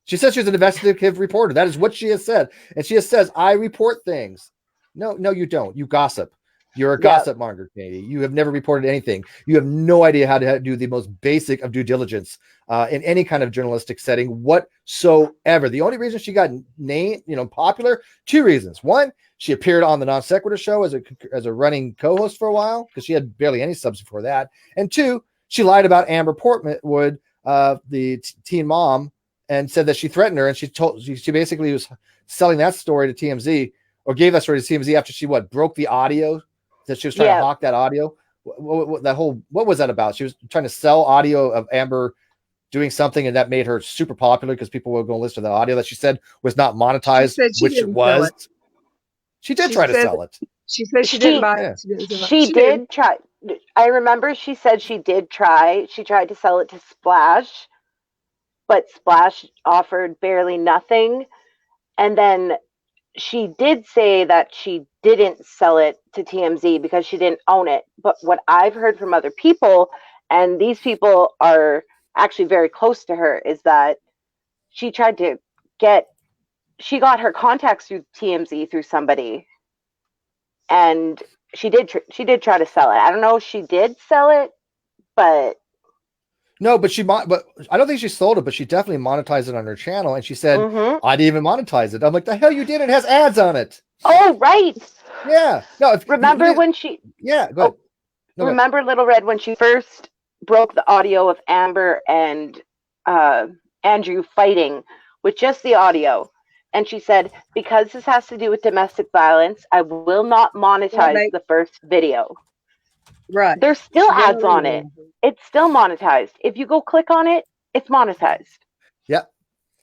Speaker 2: She says she's an investigative reporter. That is what she has said. And she says, "I report things." No, you don't. You gossip. You're a gossip monger, Katie. You have never reported anything. You have no idea how to do the most basic of due diligence in any kind of journalistic setting whatsoever. The only reason she got named, popular, two reasons. One, she appeared on the NonSequitur Show as a running co-host for a while, because she had barely any subs before that. And two, she lied about Amber Portwood, the teen mom, and said that she threatened her, and she basically was selling that story to TMZ, or gave that story to TMZ after she broke the audio, that she was trying to hawk that audio. What was that about? She was trying to sell audio of Amber doing something, and that made her super popular because people were going to listen to the audio that she said was not monetized, which it was. She did try to sell it.
Speaker 3: She said she didn't buy it.
Speaker 1: She did try. I remember she said she did try. She tried to sell it to Splash, but Splash offered barely nothing. And then she did say that she didn't sell it to TMZ because she didn't own it. But what I've heard from other people, and these people are actually very close to her, is that she tried to get she got her contacts through TMZ through somebody, and she did try to sell it. I don't know if she did sell it, but
Speaker 2: no, but but I don't think she sold it, but she definitely monetized it on her channel. And she said, I didn't even monetize it. I'm like, the hell you did? It has ads on it.
Speaker 1: Oh, right.
Speaker 2: Yeah. No.
Speaker 1: Remember when she?
Speaker 2: Yeah. Go ahead. No,
Speaker 1: remember LilRed when she first broke the audio of Amber and Andrew fighting with just the audio, and she said, because this has to do with domestic violence, I will not monetize the first video.
Speaker 3: Right.
Speaker 1: There's still ads on it. It's still monetized. If you go click on it, it's monetized.
Speaker 2: Yeah.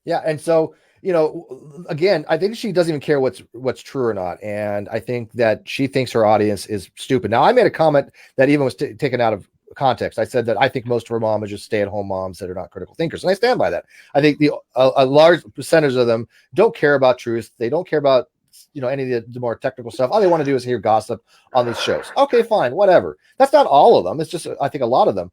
Speaker 2: Yeah. And so, you know, again, I think she doesn't even care what's true or not. And I think that she thinks her audience is stupid. Now, I made a comment that even was taken out of context. I said that I think most of her mom are just stay-at-home moms that are not critical thinkers. And I stand by that. I think a large percentage of them don't care about truth. They don't care about, you know, any of the more technical stuff. All they want to do is hear gossip on these shows. Okay, fine, whatever. That's not all of them. It's just, I think, a lot of them.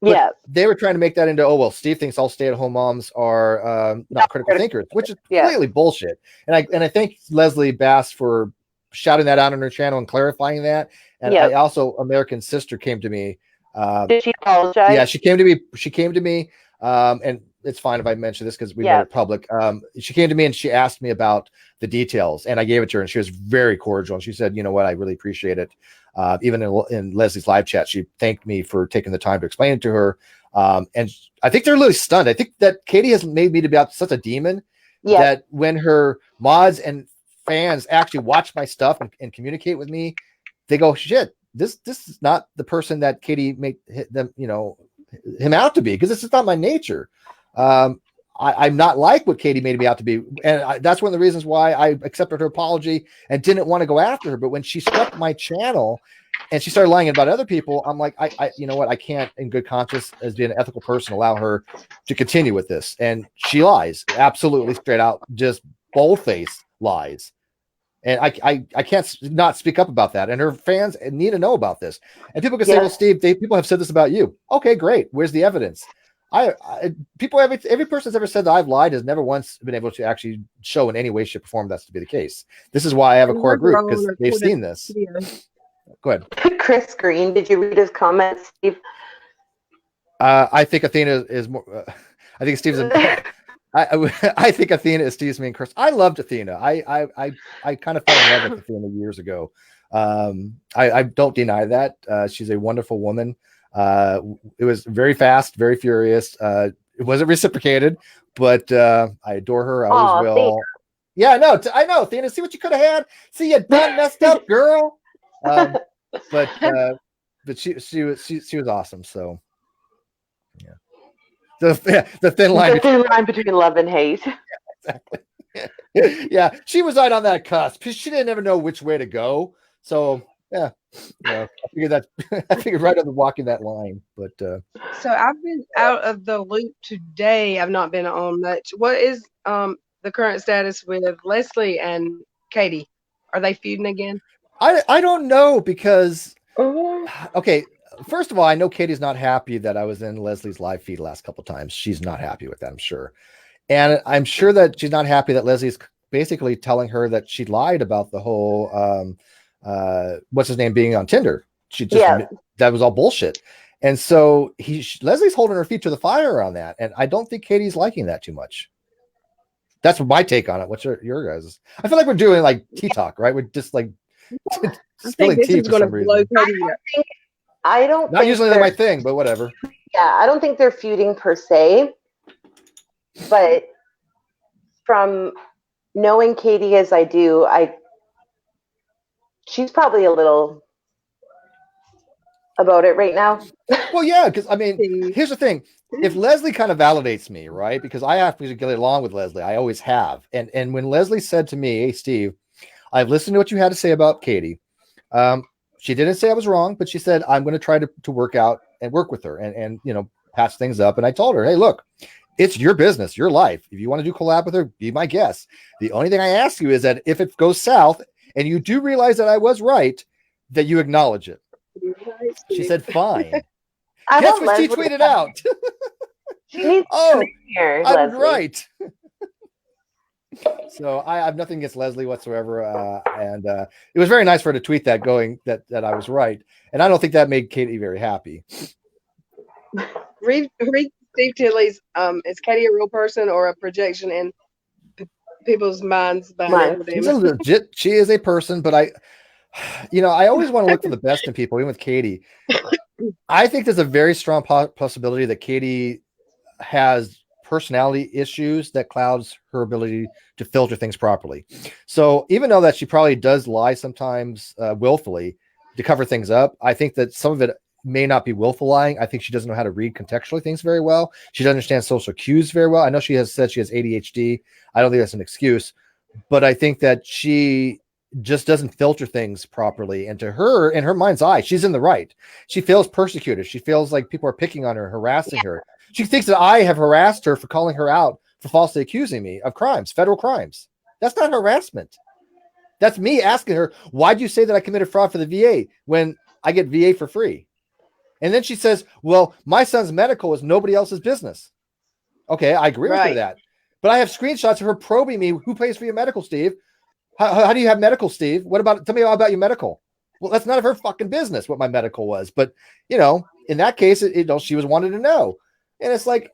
Speaker 2: But
Speaker 1: yeah,
Speaker 2: they were trying to make that into, oh, well, Steve thinks all stay-at-home moms are not critical thinkers, which is completely bullshit. And I thank Leslie Bass for shouting that out on her channel and clarifying that. And I also, American Sister came to me.
Speaker 1: Did she apologize?
Speaker 2: Yeah, she came to me. And it's fine if I mention this because we made it public. She came to me and she asked me about the details, and I gave it to her, and she was very cordial. And she said, you know what, I really appreciate it. Even in Leslie's live chat, she thanked me for taking the time to explain it to her. And I think they're really stunned. I think that Katie has made me to be such a demon that when her mods and fans actually watch my stuff and communicate with me, they go, shit, this is not the person that Katie made them, you know, him out to be, because this is not my nature. I'm not like what Katie made me out to be. And that's one of the reasons why I accepted her apology and didn't want to go after her. But when she struck my channel and she started lying about other people, I'm like, I you know what? I can't, in good conscience, as being an ethical person, allow her to continue with this. And she lies, absolutely straight out, just bold-faced lies. And I can't not speak up about that. And her fans need to know about this. And people can say, well, Steve, people have said this about you. Okay, great. Where's the evidence? Every person that's ever said that I've lied has never once been able to actually show in any way, shape, or form that's to be the case. This is why I have a core group, because they've seen this. Go ahead.
Speaker 1: Chris Green, did you read his comments, Steve?
Speaker 2: I think Athena is more. I think Steve's. I think Athena is Steve's main curse. I loved Athena. I kind of fell in love with Athena years ago. I don't deny that. She's a wonderful woman. It was very fast, very furious. It wasn't reciprocated, but I adore her. I always will. Athena. Yeah, no, I know, Athena. See what you could have had. See, you done messed up, girl. But she was awesome. So yeah. The thin line
Speaker 1: between love and hate.
Speaker 2: Yeah, exactly. Yeah, she was right on that cusp. She didn't ever know which way to go. So yeah, I figured right on the walking that line. But
Speaker 3: so I've been out of the loop today. I've not been on much. What is the current status with Leslie and Katie? Are they feuding again?
Speaker 2: I don't know, because okay. First of all, I know Katie's not happy that I was in Leslie's live feed last couple of times. She's not happy with that, I'm sure. And I'm sure that she's not happy that Leslie's basically telling her that she lied about the whole, what's his name, being on Tinder. She just, that was all bullshit. And so Leslie's holding her feet to the fire on that. And I don't think Katie's liking that too much. That's my take on it. What's your guys'? I feel like we're doing like tea talk, right? We're just like spilling tea for some reason.
Speaker 1: I don't
Speaker 2: not usually my thing, but whatever.
Speaker 1: Yeah, I don't think they're feuding per se, but from knowing Katie as I do, she's probably a little about it right now.
Speaker 2: Well, yeah, because I mean, here's the thing: if Leslie kind of validates me, right? Because I have to get along with Leslie, I always have. And when Leslie said to me, "Hey, Steve, I've listened to what you had to say about Katie," she didn't say I was wrong, but she said, I'm going to try to work out and work with her and patch things up. And I told her, hey, look, it's your business, your life. If you want to do collab with her, be my guest. The only thing I ask you is that if it goes south and you do realize that I was right, that you acknowledge it. She said, fine. Guess what she tweeted out?
Speaker 1: She needs to come in here,
Speaker 2: I'm
Speaker 1: Leslie.
Speaker 2: right. So I have nothing against Leslie whatsoever, and it was very nice for her to tweet that, going that I was right, and I don't think that made Katie very happy.
Speaker 3: Read Steve Tilley's. Is Katie a real person or a projection in people's minds by an
Speaker 2: She's
Speaker 3: Nicodemus?
Speaker 2: legit. She is a person, but I always want to look for the best in people, even with Katie. I think there's a very strong possibility that Katie has personality issues that clouds her ability to filter things properly. So even though that she probably does lie sometimes willfully to cover things up, I think that some of it may not be willful lying. I think she doesn't know how to read contextually things very well. She doesn't understand social cues very well. I know she has said she has ADHD. I don't think that's an excuse, but I think that she just doesn't filter things properly. And to her, in her mind's eye, she's in the right. She feels persecuted. She feels like people are picking on her, harassing her. She thinks that I have harassed her for calling her out for falsely accusing me of crimes, federal crimes. That's not harassment. That's me asking her, why'd you say that I committed fraud for the VA when I get VA for free? And then she says, well, my son's medical is nobody else's business. Okay, I agree with her that. But I have screenshots of her probing me. Who pays for your medical, Steve? How do you have medical, Steve? What about, tell me all about your medical. Well, that's none of her fucking business what my medical was. But, in that case, she was wanting to know. And it's like,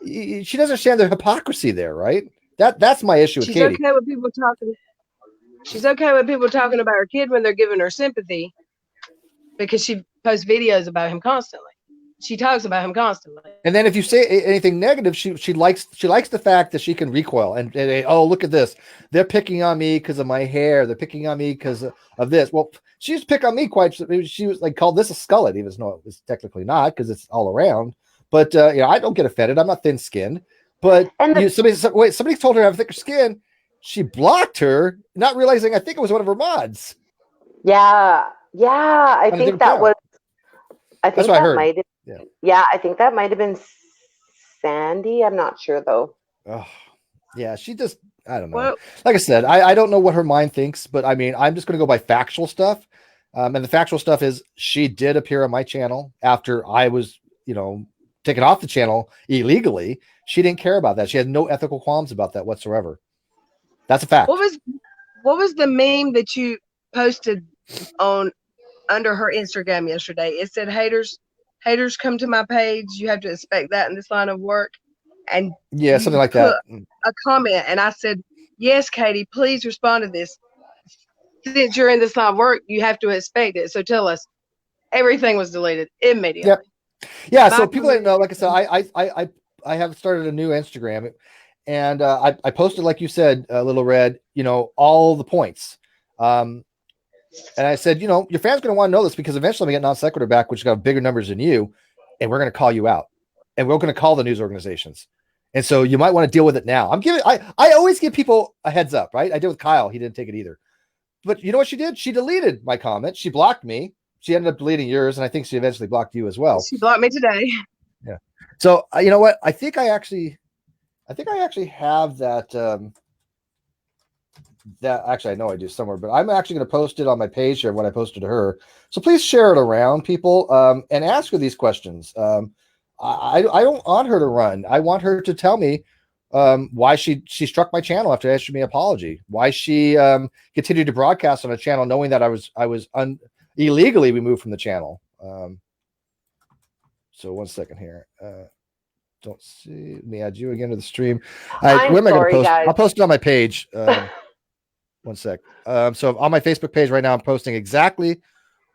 Speaker 2: she doesn't understand the hypocrisy there, right? That's my issue with Katie.
Speaker 3: Okay with people talking. She's okay with people talking about her kid when they're giving her sympathy because she posts videos about him constantly. She talks about him constantly. And
Speaker 2: then if you say anything negative, she likes the fact that she can recoil and oh, look at this. They're picking on me because of my hair. They're picking on me because of this. Well, she used to pick on me she was like called this a skullet, even though it was technically not because it's all around. But I don't get offended. I'm not thin-skinned. But somebody told her to have thicker skin. She blocked her, not realizing I think it was one of her mods.
Speaker 1: Yeah. I think that was. I think that might have. Yeah, I think that might have been Sandy. I'm not sure though.
Speaker 2: Oh, yeah, she just. I don't know. Well, like I said, I don't know what her mind thinks, but I mean, I'm just going to go by factual stuff. And the factual stuff is she did appear on my channel after I was, taken off the channel illegally. She didn't care about that. She had no ethical qualms about that whatsoever. That's a fact.
Speaker 3: What was the meme that you posted under her Instagram yesterday? It said haters come to my page. You have to expect that in this line of work. And
Speaker 2: yeah, something like that.
Speaker 3: A comment, and I said, yes, Katie, please respond to this. Since you're in this line of work, you have to expect it. So tell us. Everything was deleted immediately.
Speaker 2: Yep. Yeah, so people didn't know. Like I said, I have started a new Instagram, and I posted, like you said, LilRed, all the points. And I said, your fans are going to want to know this because eventually I'm going to get NonSequitur back, which got bigger numbers than you, and we're going to call you out, and we're going to call the news organizations. And so you might want to deal with it now. I always give people a heads up, right? I did with Kyle. He didn't take it either. But you know what she did? She deleted my comment. She blocked me. She ended up deleting yours, and I think she eventually blocked you as well.
Speaker 3: She blocked me today.
Speaker 2: Yeah. So you know what? I think I actually have that. That actually I know I do somewhere, but I'm actually going to post it on my page here when I posted to her. So please share it around, people, and ask her these questions. I don't want her to run. I want her to tell me why she struck my channel after asking me an apology. Why she continued to broadcast on a channel knowing that I was illegally removed from the channel. So 1 second here. Don't see. Let me add you again to the stream. Where am I going to post? Guys. I'll post it on my page. 1 sec. So on my Facebook page right now, I'm posting exactly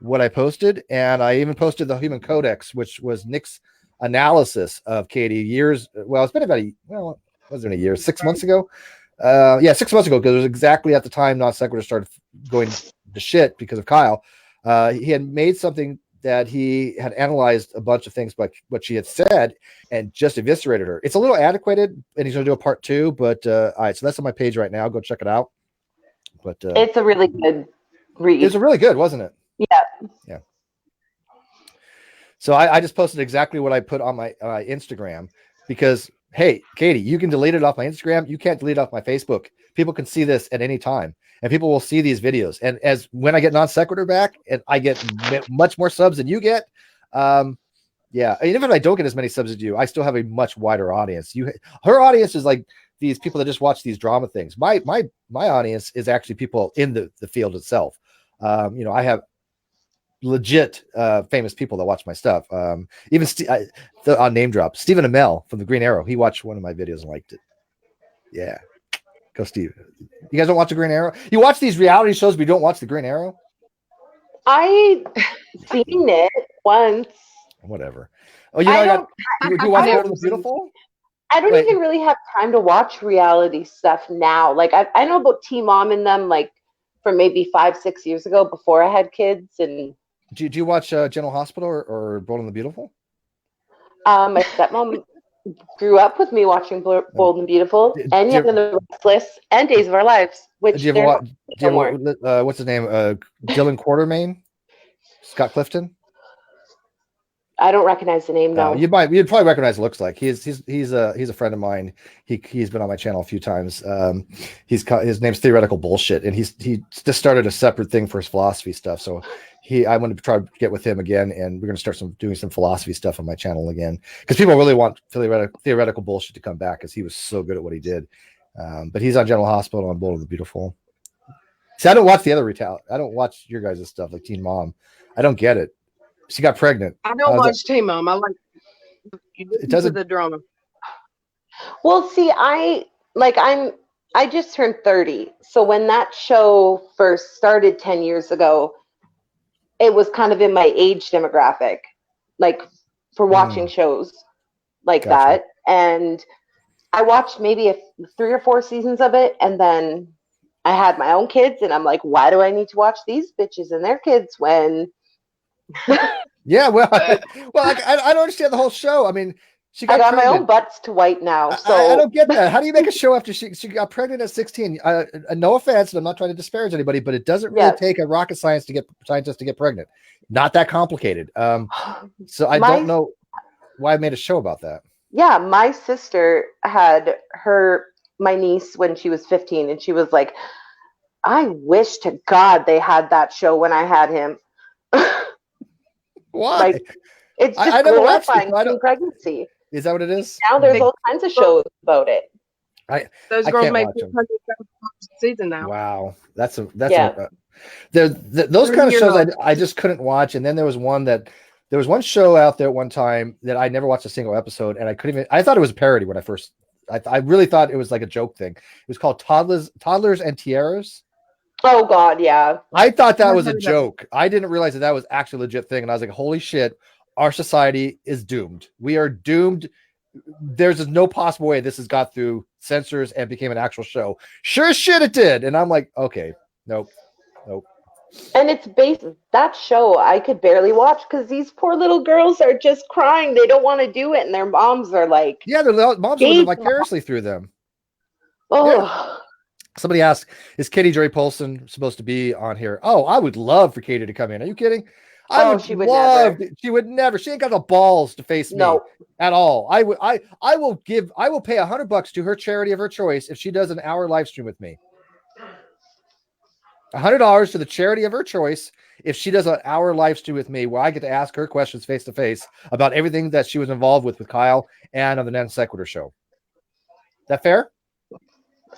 Speaker 2: what I posted, and I even posted the Human Codex, which was Nick's analysis of Katie years. Well, it's been about wasn't a year, 6 months ago. 6 months ago, because it was exactly at the time NonSequitur started going to shit because of Kyle. He had made something that he had analyzed a bunch of things, but what she had said and just eviscerated her. It's a little antiquated, and he's going to do a part 2. But all right, so that's on my page right now. Go check it out. But
Speaker 1: it's a really good read.
Speaker 2: It's a really good, wasn't it? Yeah. So I just posted exactly what I put on my Instagram because, hey, Katie, you can delete it off my Instagram. You can't delete it off my Facebook. People can see this at any time, and people will see these videos. And when I get NonSequitur back and I get much more subs than you get, and even if I don't get as many subs as you, I still have a much wider audience. Her audience is like these people that just watch these drama things. My audience is actually people in the field itself. I have legit famous people that watch my stuff. Even on name drop, Stephen Amell from the Green Arrow. He watched one of my videos and liked it. Yeah, go Steve. You guys don't watch the Green Arrow? You watch these reality shows, but you don't watch the Green Arrow?
Speaker 1: I seen it once.
Speaker 2: Whatever. Oh, you watch Golden the Beautiful?
Speaker 1: I don't even really have time to watch reality stuff now. Like I know about Teen Mom and them, like from maybe 5-6 years ago before I had kids. And
Speaker 2: do you watch General Hospital or Bold and the Beautiful?
Speaker 1: My stepmom grew up with me watching Bold and Beautiful and Young and the Restless and Days of Our Lives. Which
Speaker 2: what's his name? Dylan Quartermain, Scott Clifton.
Speaker 1: I don't recognize the name. No,
Speaker 2: you'd probably recognize. It looks like he's a friend of mine. He's been on my channel a few times. His name's Theoretical Bullshit, and he just started a separate thing for his philosophy stuff. So I want to try to get with him again, and we're going to start doing some philosophy stuff on my channel again because people really want Theoretical Bullshit to come back because he was so good at what he did. But he's on General Hospital on Bold and the Beautiful. See, I don't watch the other I don't watch your guys' stuff like Teen Mom. I don't get it. She got pregnant.
Speaker 3: I don't watch Teen Mom. I like the drama.
Speaker 1: Well, see, I just turned 30. So when that show first started 10 years ago, it was kind of in my age demographic, like for watching shows like that. And I watched maybe 3 or 4 seasons of it. And then I had my own kids and I'm like, why do I need to watch these bitches and their kids when
Speaker 2: yeah, I don't understand the whole show. I mean,
Speaker 1: I got my own butts to wipe now. So
Speaker 2: I don't get that. How do you make a show after she got pregnant at 16? No offense, and I'm not trying to disparage anybody, but it doesn't really take a rocket scientist to get pregnant. Not that complicated. So I don't know why I made a show about that.
Speaker 1: Yeah, my sister had my niece when she was 15, and she was like, I wish to God they had that show when I had him.
Speaker 2: Why?
Speaker 1: Like, it's just glorifying pregnancy.
Speaker 2: Is that what it is?
Speaker 1: Now there's all kinds of shows about it.
Speaker 3: Those girls make season now.
Speaker 2: Wow, those kind of shows I just couldn't watch. And then there was one show out there at one time that I never watched a single episode, and I thought it was a parody when I really thought it was like a joke thing. It was called Toddlers and Tiaras.
Speaker 1: Oh God, yeah.
Speaker 2: I thought that was a joke. I didn't realize that was actually a legit thing. And I was like, holy shit, our society is doomed. We are doomed. There's just no possible way this has got through censors and became an actual show. Sure as shit it did. And I'm like, okay, nope.
Speaker 1: And it's that show I could barely watch because these poor little girls are just crying. They don't want to do it. And their moms are like,
Speaker 2: yeah, their moms are living vicariously through them.
Speaker 1: Oh,
Speaker 2: yeah. Somebody asked, is Katie Joy Paulson supposed to be on here? Oh, I would love for Katie to come in. Are you kidding?
Speaker 1: She would never.
Speaker 2: She would never. She ain't got the balls to face me at all. I will pay $100 to her charity of her choice if she does an hour live stream with me. $100 to the charity of her choice if she does an hour live stream with me where I get to ask her questions face to face about everything that she was involved with Kyle and on the NonSequitur Show. Is that fair?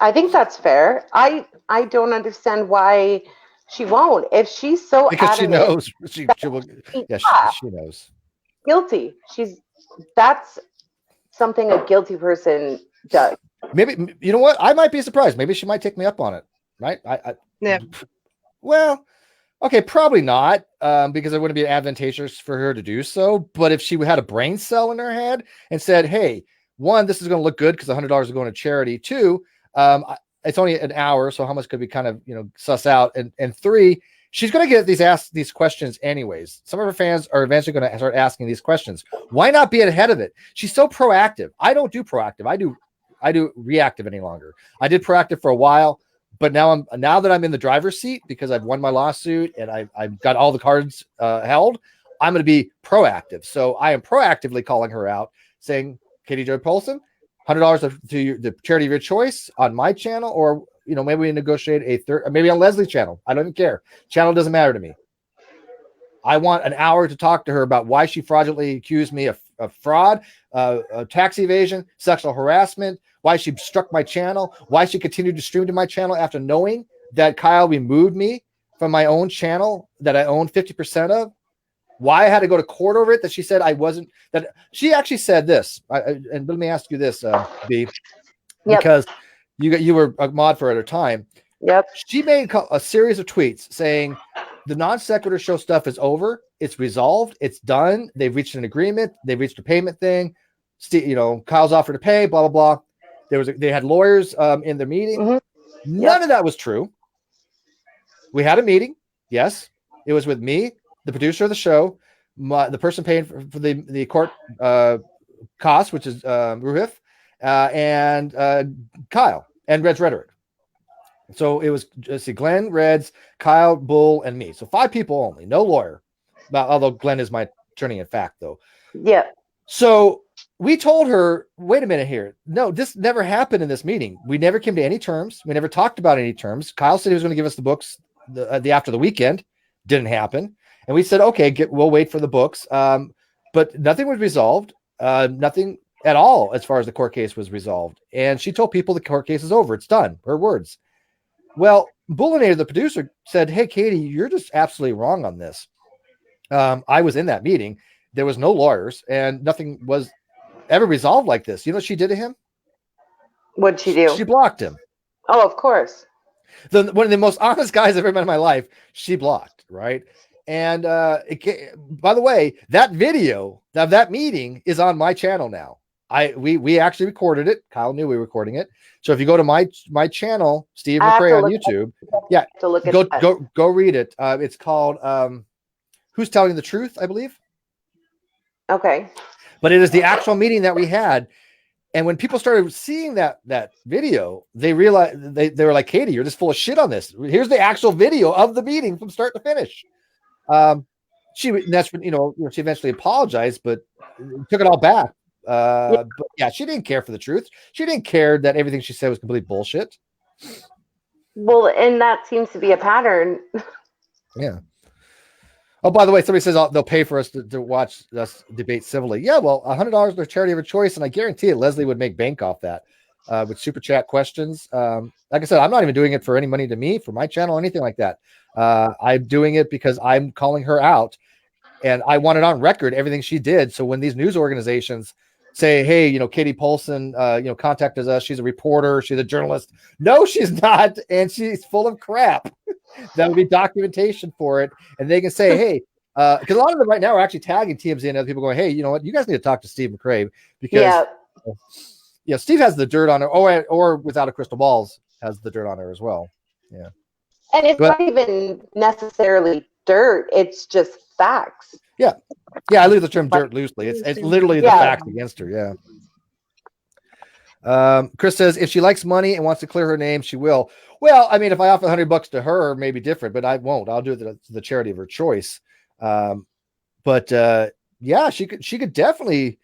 Speaker 1: I think that's fair. I don't understand why she won't. If she's so
Speaker 2: because
Speaker 1: adamant,
Speaker 2: she knows she knows.
Speaker 1: Guilty. That's something a guilty person does.
Speaker 2: Maybe you know what? I might be surprised. Maybe she might take me up on it. Right?
Speaker 3: Yeah.
Speaker 2: Well, okay, probably not, because it wouldn't be advantageous for her to do so. But if she had a brain cell in her head and said, "Hey, one, this is going to look good because $100 is going to charity. 2, it's only an hour, so how much could we kind of suss out? And 3, she's going to get asked these questions anyways. Some of her fans are eventually going to start asking these questions. Why not be ahead of it? She's so proactive. I don't do proactive. I do reactive any longer. I did proactive for a while, but now that I'm in the driver's seat because I've won my lawsuit and I've got all the cards held, I'm going to be proactive. So I am proactively calling her out, saying, Katie Joy Paulson, $100 to the charity of your choice on my channel, or maybe we negotiate a third, maybe on Leslie's channel. I don't even care. Channel doesn't matter to me. I want an hour to talk to her about why she fraudulently accused me of fraud, tax evasion, sexual harassment, why she struck my channel, why she continued to stream to my channel after knowing that Kyle removed me from my own channel that I owned 50% of, why I had to go to court over it, that she said I wasn't, that she actually said this. And let me ask you this, B, because you were a mod for her at a time.
Speaker 1: Yep.
Speaker 2: She made a series of tweets saying the Non-Sequitur Show stuff is over. It's resolved. It's done. They've reached an agreement. They've reached a payment thing. Kyle's offered to pay, blah, blah, blah. They had lawyers in the meeting. Mm-hmm. None of that was true. We had a meeting. Yes. It was with me, the producer of the show, the person paying for the court costs, which is Ruhif, and Kyle and Red's Rhetoric. So it was Glenn, Reds, Kyle, Bull, and me. So 5 people only, no lawyer. Although Glenn is my attorney in fact, though.
Speaker 1: Yeah. So
Speaker 2: we told her, wait a minute here. No, this never happened in this meeting. We never came to any terms. We never talked about any terms. Kyle said he was going to give us the books after the weekend. Didn't happen. And we said, okay, we'll wait for the books. But nothing was resolved. Nothing at all as far as the court case was resolved. And she told people the court case is over. It's done. Her words. Well, Bullinator, the producer, said, hey, Katie, you're just absolutely wrong on this. I was in that meeting. There was no lawyers, and nothing was ever resolved like this. You know what she did to him?
Speaker 1: What'd she do?
Speaker 2: She blocked him.
Speaker 1: Oh, of course.
Speaker 2: One of the most honest guys I've ever met in my life, she blocked, right? And by the way, that video of that meeting is on my channel now. We actually recorded it. Kyle knew we were recording it. So if you go to my channel, Steve McRae on YouTube, go read it. It's called Who's Telling the Truth, I believe.
Speaker 1: Okay.
Speaker 2: But it is the actual meeting that we had. And when people started seeing that video, they realized they were like, Katie, you're just full of shit on this. Here's the actual video of the meeting from start to finish. She eventually apologized, but took it all back. But yeah, she didn't care for the truth. She didn't care that everything she said was complete bullshit.
Speaker 1: Well, and that seems to be a pattern.
Speaker 2: Yeah. Oh, by the way, somebody says they'll pay for us to watch us debate civilly. Yeah, well, $100 for charity of her choice, and I guarantee it, Leslie would make bank off that with super chat questions. Like I said, I'm not even doing it for any money to me, for my channel, anything like that. I'm doing it because I'm calling her out, and I want it on record, everything she did. So when these news organizations say, hey, Katie Paulson, contacted us. She's a reporter. She's a journalist. No, she's not. And she's full of crap. That would be documentation for it. And they can say, hey, because a lot of them right now are actually tagging TMZ and other people going, hey, you know what? You guys need to talk to Steve McRae because Steve has the dirt on her, or without a crystal balls has the dirt on her as well. Yeah.
Speaker 1: And it's not even necessarily dirt. It's just facts.
Speaker 2: Yeah. Yeah, I leave the term dirt loosely. It's literally the facts against her. Yeah. Chris says if she likes money and wants to clear her name, she will. Well, I mean, if I offer $100 to her, maybe different, but I won't. I'll do it to the charity of her choice. But yeah, she could definitely,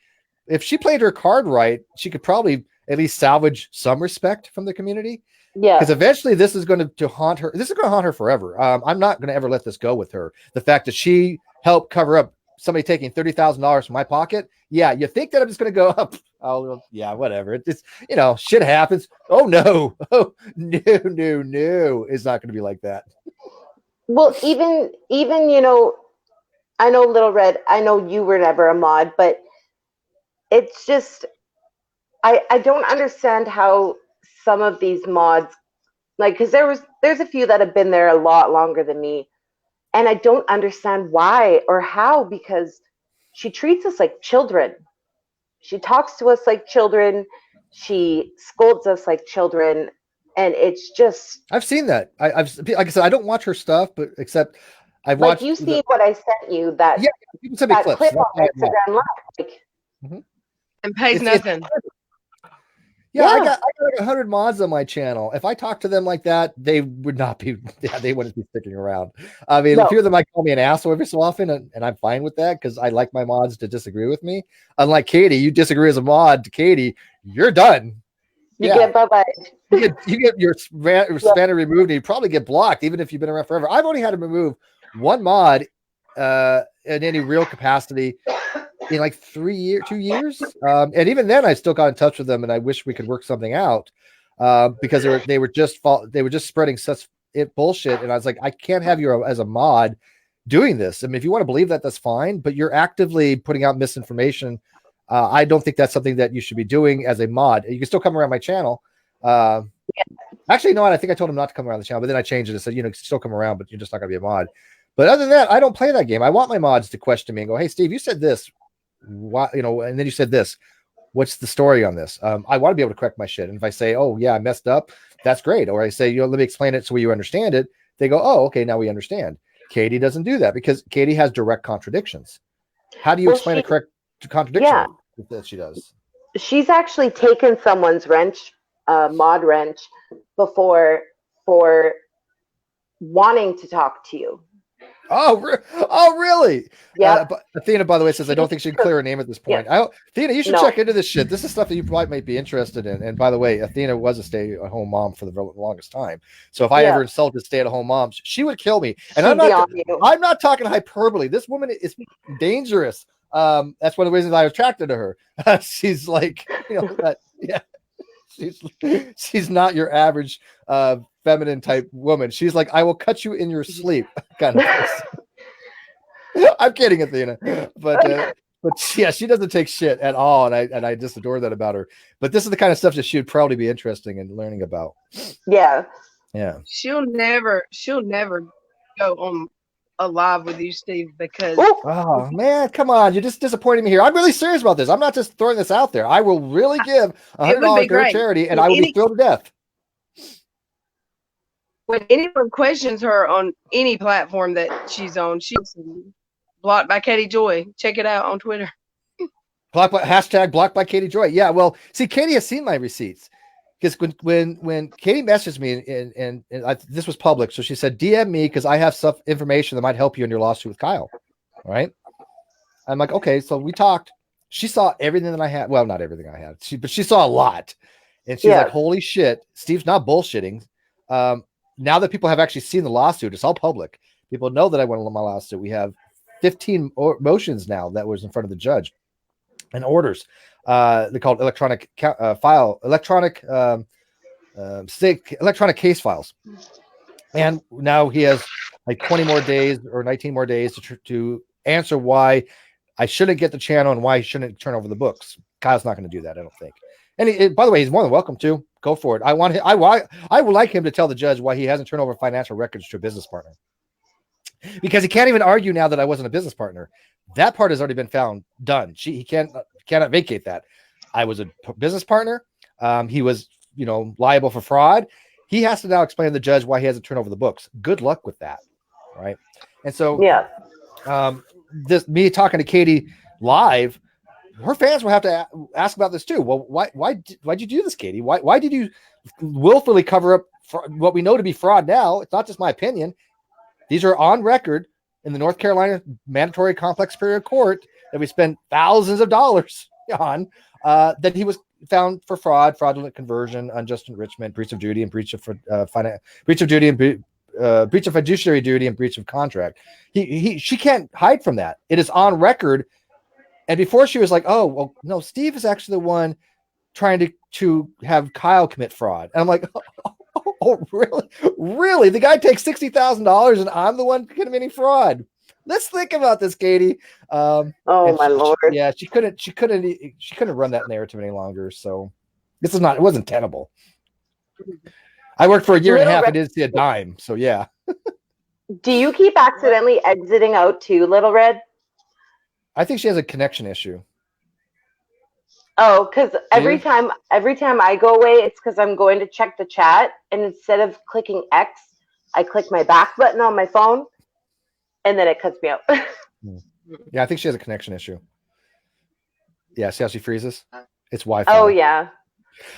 Speaker 2: if she played her card right, she could probably at least salvage some respect from the community. Yeah. Because eventually this is going to haunt her. This is going to haunt her forever. I'm not going to ever let this go with her. The fact that she helped cover up somebody taking $30,000 from my pocket. Yeah. You think that I'm just going to go up? Oh yeah, whatever. It's shit happens. Oh no. Oh no. It's not going to be like that.
Speaker 1: Well, even I know LilRed, I know you were never a mod, but it's just I don't understand how some of these mods, like, because there's a few that have been there a lot longer than me, and I don't understand why or how, because she treats us like children. She talks to us like children. She scolds us like children, and it's just.
Speaker 2: I've seen that. I've like I said, I don't watch her stuff, but except I've watched.
Speaker 1: Like you see what I sent you that.
Speaker 2: Yeah, people send me clips.
Speaker 1: Clip on Instagram Live, like.
Speaker 2: Mm-hmm.
Speaker 3: And pays nothing.
Speaker 2: Yeah, I got like 100 mods on my channel. If I talk to them like that, they would not be. Yeah, they wouldn't be sticking around. I mean, a few of them might call me an asshole every so often, and I'm fine with that because I like my mods to disagree with me. Unlike Katie, you disagree as a mod to Katie, you're done.
Speaker 1: You get bye-bye.
Speaker 2: You get your spanner removed, and you probably get blocked, even if you've been around forever. I've only had to remove one mod in any real capacity in like 2 years. And even then I still got in touch with them and I wish we could work something out because they were just spreading such bullshit. And I was like, I can't have you as a mod doing this. I mean, if you want to believe that, that's fine, but you're actively putting out misinformation. I don't think that's something that you should be doing as a mod. You can still come around my channel. Actually, no, I think I told him not to come around the channel, but then I changed it and said, you know, still come around, but you're just not going to be a mod. But other than that, I don't play that game. I want my mods to question me and go, hey, Steve, you said this. Why, you know, and then you said this. What's the story on this? I want to be able to correct my shit. And if I say, oh, yeah, I messed up, that's great. Or I say, you know, let me explain it so you understand it. They go, oh, okay, now we understand. Katie doesn't do that because Katie has direct contradictions. How do you explain a correct contradiction that she does?
Speaker 1: She's actually taken someone's wrench, mod wrench, before for wanting to talk to you.
Speaker 2: Oh, really?
Speaker 1: Yeah.
Speaker 2: Athena, by the way, says I don't think she can clear her name at this point. Yeah. Athena, you should check into this shit. This is stuff that you probably might be interested in. And by the way, Athena was a stay-at-home mom for the longest time. So if I ever insulted stay-at-home moms, she would kill me. And I'm not talking hyperbole. This woman is dangerous. That's one of the reasons I was attracted to her. She's like, you know, she's not your average feminine type woman. She's like, I will cut you in your sleep kind of person. I'm kidding, Athena, but yeah, she doesn't take shit at all, and I just adore that about her. But this is the kind of stuff that she would probably be interested in learning about.
Speaker 1: Yeah.
Speaker 3: She'll never go on a live with you, Steve, because
Speaker 2: oh man, come on, you're just disappointing me here. I'm really serious about this. I'm not just throwing this out there. I will really give $100 to charity, and I will be thrilled to death.
Speaker 3: When anyone questions her on any platform that she's on, she's blocked by Katie Joy. Check it out on Twitter.
Speaker 2: Hashtag blocked by Katie Joy. Yeah, well, see, Katie has seen my receipts because when Katie messaged me and this was public, so she said DM me because I have some information that might help you in your lawsuit with Kyle. All right, I'm like, okay, so we talked. She saw everything that I had. Well, not everything I had, but she saw a lot, and she's like, holy shit, Steve's not bullshitting. Now that people have actually seen the lawsuit, it's all public. People know that I won my lawsuit. We have 15 motions now that was in front of the judge and orders. They're called electronic electronic case files. And now he has like 20 more days or 19 more days to answer why I shouldn't get the channel and why he shouldn't turn over the books. Kyle's not going to do that, I don't think. And by the way, he's more than welcome to go for it. I would like him to tell the judge why he hasn't turned over financial records to a business partner, because he can't even argue now that I wasn't a business partner. That part has already been found done. He cannot vacate that. I was a business partner. He was, you know, liable for fraud. He has to now explain to the judge why he hasn't turned over the books. Good luck with that, right? And so, me talking to Katie live, her fans will have to ask about this too. Well, why'd you do this, Katie? Why did you willfully cover up what we know to be fraud now? It's not just my opinion. These are on record in the North Carolina Mandatory Complex Superior Court that we spent thousands of dollars on, that he was found for fraud, fraudulent conversion, unjust enrichment, breach of duty, and breach of fiduciary duty, and breach of contract. She can't hide from that. It is on record. And before she was like, oh, well, no, Steve is actually the one trying to have Kyle commit fraud. And I'm like, oh, really? Really? The guy takes $60,000 and I'm the one committing fraud. Let's think about this, Katie.
Speaker 1: My Lord.
Speaker 2: She couldn't run that narrative any longer. So it wasn't tenable. I worked for a year and a half. I didn't see a dime. So yeah.
Speaker 1: Do you keep accidentally exiting out too, LilRed? I
Speaker 2: think she has a connection issue.
Speaker 1: Oh, because every time I go away, it's because I'm going to check the chat, and instead of clicking X, I click my back button on my phone, and then it cuts me out.
Speaker 2: Yeah, I think she has a connection issue. Yeah, see how she freezes? It's Wi-Fi.
Speaker 1: Oh yeah.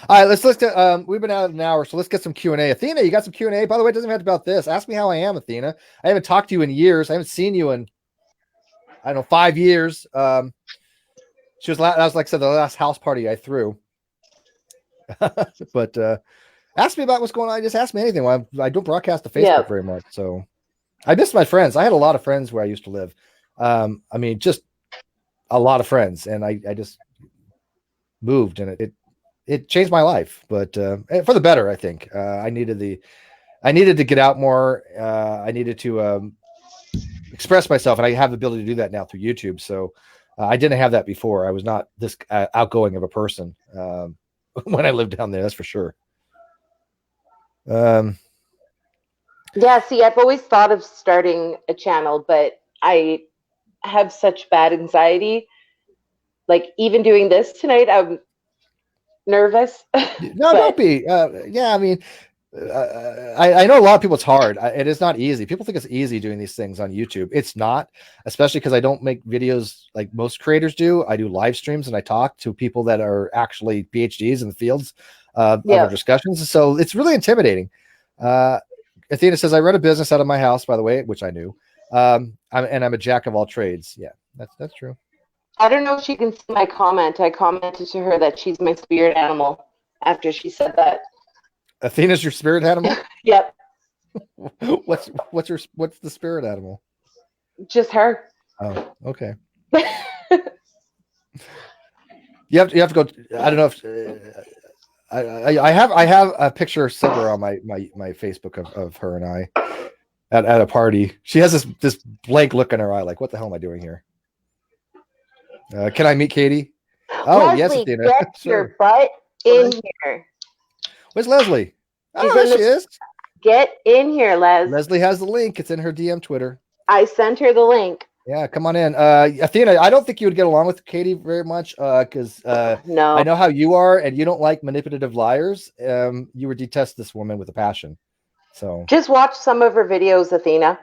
Speaker 2: All right, let's at. We've been out an hour, so let's get some Q&A. Athena, you got some Q&A? By the way, it doesn't have to be about this. Ask me how I am, Athena. I haven't talked to you in years. I haven't seen you in, I don't know, 5 years. She was, that was like I said, the last house party I threw. But ask me about what's going on. Just ask me anything. I don't broadcast to Facebook very much, so I miss my friends. I had a lot of friends where I used to live. I mean, just a lot of friends, and I just moved, and it changed my life, but for the better. I think I needed to get out more. I needed to express myself, and I have the ability to do that now through YouTube. So I didn't have that before. I was not this outgoing of a person when I lived down there. That's for sure.
Speaker 1: Yeah, see, I've always thought of starting a channel, but I have such bad anxiety. Like, even doing this tonight, I'm nervous.
Speaker 2: No, don't be. Yeah, I mean, I know a lot of people, it's hard. It is not easy. People think it's easy doing these things on YouTube. It's not, especially because I don't make videos like most creators do. I do live streams and I talk to people that are actually PhDs in the fields of our discussions. So it's really intimidating. Athena says, I run a business out of my house, by the way, which I knew. I'm a jack of all trades. Yeah, that's true.
Speaker 1: I don't know if she can see my comment. I commented to her that she's my spirit animal after she said that.
Speaker 2: Athena's your spirit animal?
Speaker 1: Yep.
Speaker 2: What's the spirit animal?
Speaker 1: Just her.
Speaker 2: Oh, okay. you have to go. I don't know if I have a picture somewhere on my Facebook of her and I at a party. She has this blank look in her eye, like, what the hell am I doing here? Can I meet Katie? Oh,
Speaker 1: Leslie,
Speaker 2: yes, Athena.
Speaker 1: Get
Speaker 2: sure.
Speaker 1: your butt in here.
Speaker 2: Where's Leslie?
Speaker 1: She's
Speaker 2: Oh, there she is.
Speaker 1: Get in here, Les.
Speaker 2: Leslie has the link. It's in her DM Twitter.
Speaker 1: I sent her the link.
Speaker 2: Yeah, come on in. Athena, I don't think you would get along with Katie very much because
Speaker 1: No.
Speaker 2: I know how you are, and you don't like manipulative liars. You would detest this woman with a passion. So
Speaker 1: just watch some of her videos, Athena.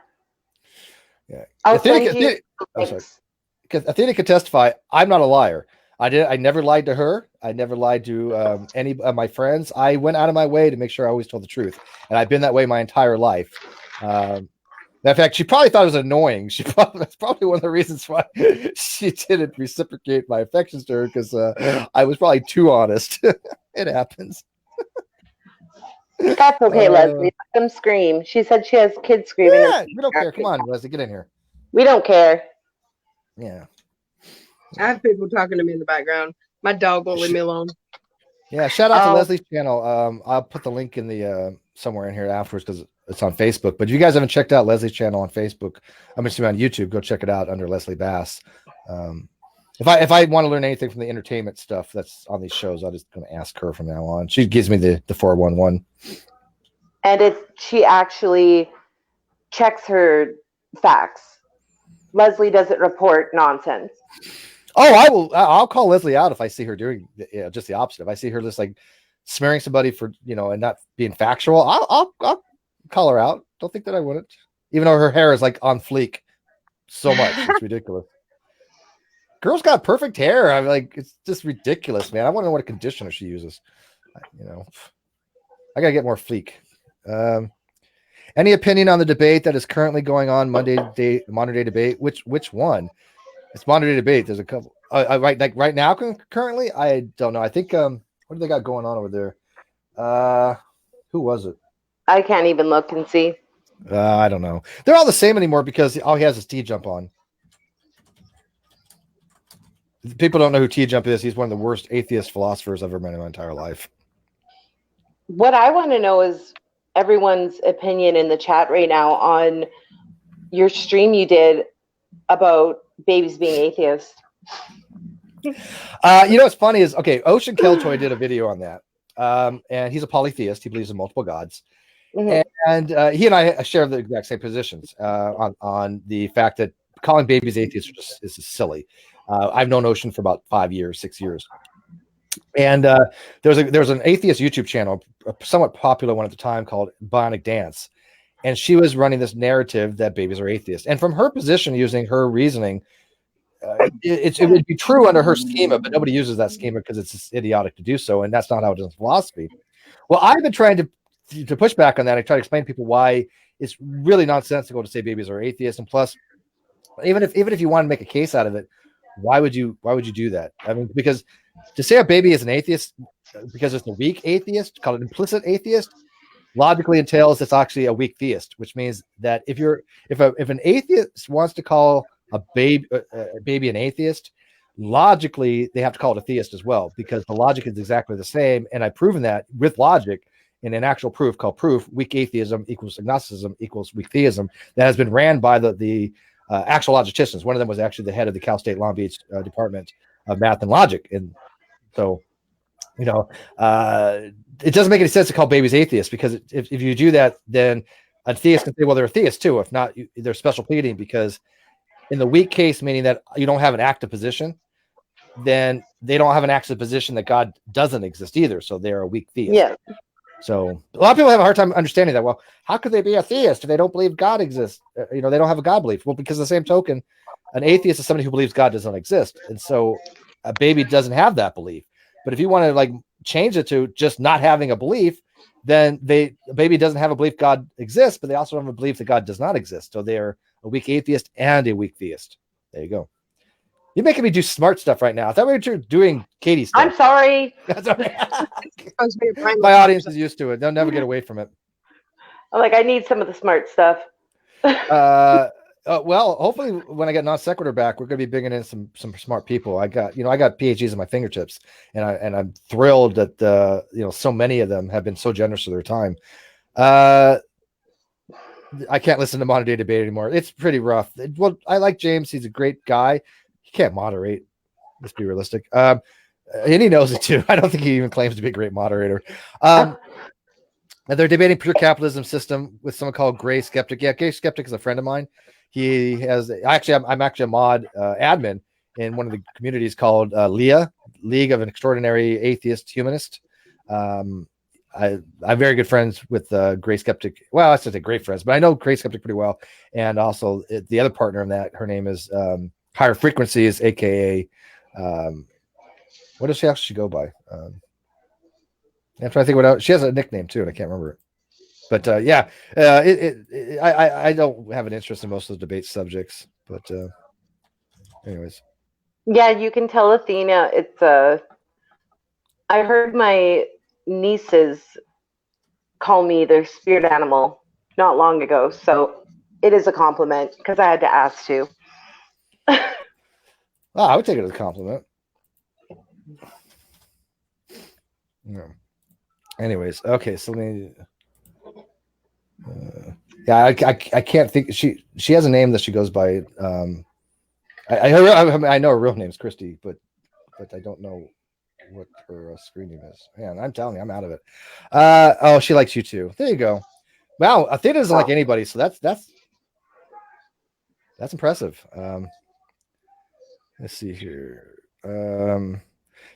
Speaker 2: Yeah.
Speaker 1: I'll send you
Speaker 2: links. Because Athena could testify, I'm not a liar. I never lied to her. I never lied to any of my friends. I went out of my way to make sure I always told the truth, and I've been that way my entire life. In fact, she probably thought it was annoying. That's probably one of the reasons why she didn't reciprocate my affections to her, because I was probably too honest. It happens.
Speaker 1: That's okay, Leslie. Let them scream. She said she has kids screaming.
Speaker 2: Yeah, we don't care. Come on, Leslie, get in here.
Speaker 1: We don't care.
Speaker 2: Yeah.
Speaker 3: I have people talking to me in the background. My dog won't leave me alone.
Speaker 2: Yeah, shout out to Leslie's channel. I'll put the link in the somewhere in here afterwards because it's on Facebook. But if you guys haven't checked out Leslie's channel on Facebook, I'm assuming on YouTube, go check it out under Leslie Bass. If I want to learn anything from the entertainment stuff that's on these shows, I'm just going to ask her from now on. She gives me the 411.
Speaker 1: And she actually checks her facts. Leslie doesn't report nonsense.
Speaker 2: Oh, I'll call Leslie out if I see her doing just the opposite. If I see her just like smearing somebody for, and not being factual, I'll call her out. Don't think that I wouldn't, even though her hair is like on fleek so much. It's ridiculous. Girl's got perfect hair. I'm like, it's just ridiculous, man. I want to know what conditioner she uses. I gotta get more fleek. Any opinion on the debate that is currently going on modern day debate? Which one? It's modern day debate. There's a couple. Right now, currently, I don't know. I think what do they got going on over there? Who was it?
Speaker 1: I can't even look and see.
Speaker 2: I don't know. They're all the same anymore because all he has is T-Jump on. People don't know who T-Jump is. He's one of the worst atheist philosophers I've ever met in my entire life.
Speaker 1: What I want to know is everyone's opinion in the chat right now on your stream you did about babies being atheists.
Speaker 2: What's funny is, Ocean Killjoy did a video on that. And he's a polytheist. He believes in multiple gods. Mm-hmm. And he and I share the exact same positions on the fact that calling babies atheists is silly. I've known Ocean for about 6 years. And there was an atheist YouTube channel, a somewhat popular one at the time, called Bionic Dance. And she was running this narrative that babies are atheists. And from her position, using her reasoning, it would be true under her schema, but nobody uses that schema because it's just idiotic to do so. And that's not how it is in philosophy. Well, I've been trying to push back on that. I try to explain to people why it's really nonsensical to say babies are atheists. And plus, even if you want to make a case out of it, why would you do that? I mean, because to say a baby is an atheist because it's a weak atheist, called an implicit atheist, logically entails it's actually a weak theist, which means that if an atheist wants to call a baby an atheist, logically they have to call it a theist as well, because the logic is exactly the same. And I've proven that with logic in an actual proof called proof. Weak atheism equals agnosticism equals weak theism, that has been ran by the actual logicians. One of them was actually the head of the Cal State Long Beach Department of Math and Logic. And so, you know, it doesn't make any sense to call babies atheists, because if you do that, then a theist can say, well, they're a theist too. If not, they're special pleading, because in the weak case, meaning that you don't have an active position, then they don't have an active position that God doesn't exist either. So they're a weak theist.
Speaker 1: Yeah.
Speaker 2: So a lot of people have a hard time understanding that. Well, how could they be a theist if they don't believe God exists? You know, they don't have a God belief. Well, because the same token, an atheist is somebody who believes God does not exist. And so a baby doesn't have that belief. But if you want to like change it to just not having a belief, then a baby doesn't have a belief God exists, but they also have a belief that God does not exist. So they're a weak atheist and a weak theist. There you go. You're making me do smart stuff right now. I thought we were doing Katie stuff.
Speaker 1: I'm sorry.
Speaker 2: That's all right.
Speaker 3: It's supposed to be a brain
Speaker 2: My audience is used to it. They'll never get away from it.
Speaker 1: I'm like, I need some of the smart stuff.
Speaker 2: Well, hopefully when I get NonSequitur back, we're going to be bringing in some smart people. I got PhDs at my fingertips, and I'm thrilled that so many of them have been so generous with their time. I can't listen to modern day debate anymore. It's pretty rough. Well, I like James. He's a great guy. He can't moderate. Let's be realistic. And he knows it too. I don't think he even claims to be a great moderator. And they're debating pure capitalism system with someone called Gray Skeptic. Yeah, Gray Skeptic is a friend of mine. He has I'm actually a mod admin in one of the communities called LEA, League of an Extraordinary Atheist Humanist. I'm very good friends with Gray Skeptic. Well, I should say great friends, but I know Gray Skeptic pretty well. And also the other partner in that, her name is Higher Frequencies, aka what does she actually go by? I'm trying to think what she has a nickname too, and I can't remember it. But I don't have an interest in most of the debate subjects. But anyways,
Speaker 1: yeah, you can tell Athena. It's I heard my nieces call me their spirit animal not long ago, so it is a compliment because I had to ask too.
Speaker 2: I would take it as a compliment. Yeah. Anyways, okay, so let me. I can't think. She has a name that she goes by. I know her real name is Christy, but I don't know what her screen name is. Man, I'm telling you, I'm out of it. Oh, she likes you too. There you go. Wow, Athena doesn't like anybody, so that's impressive. Let's see here.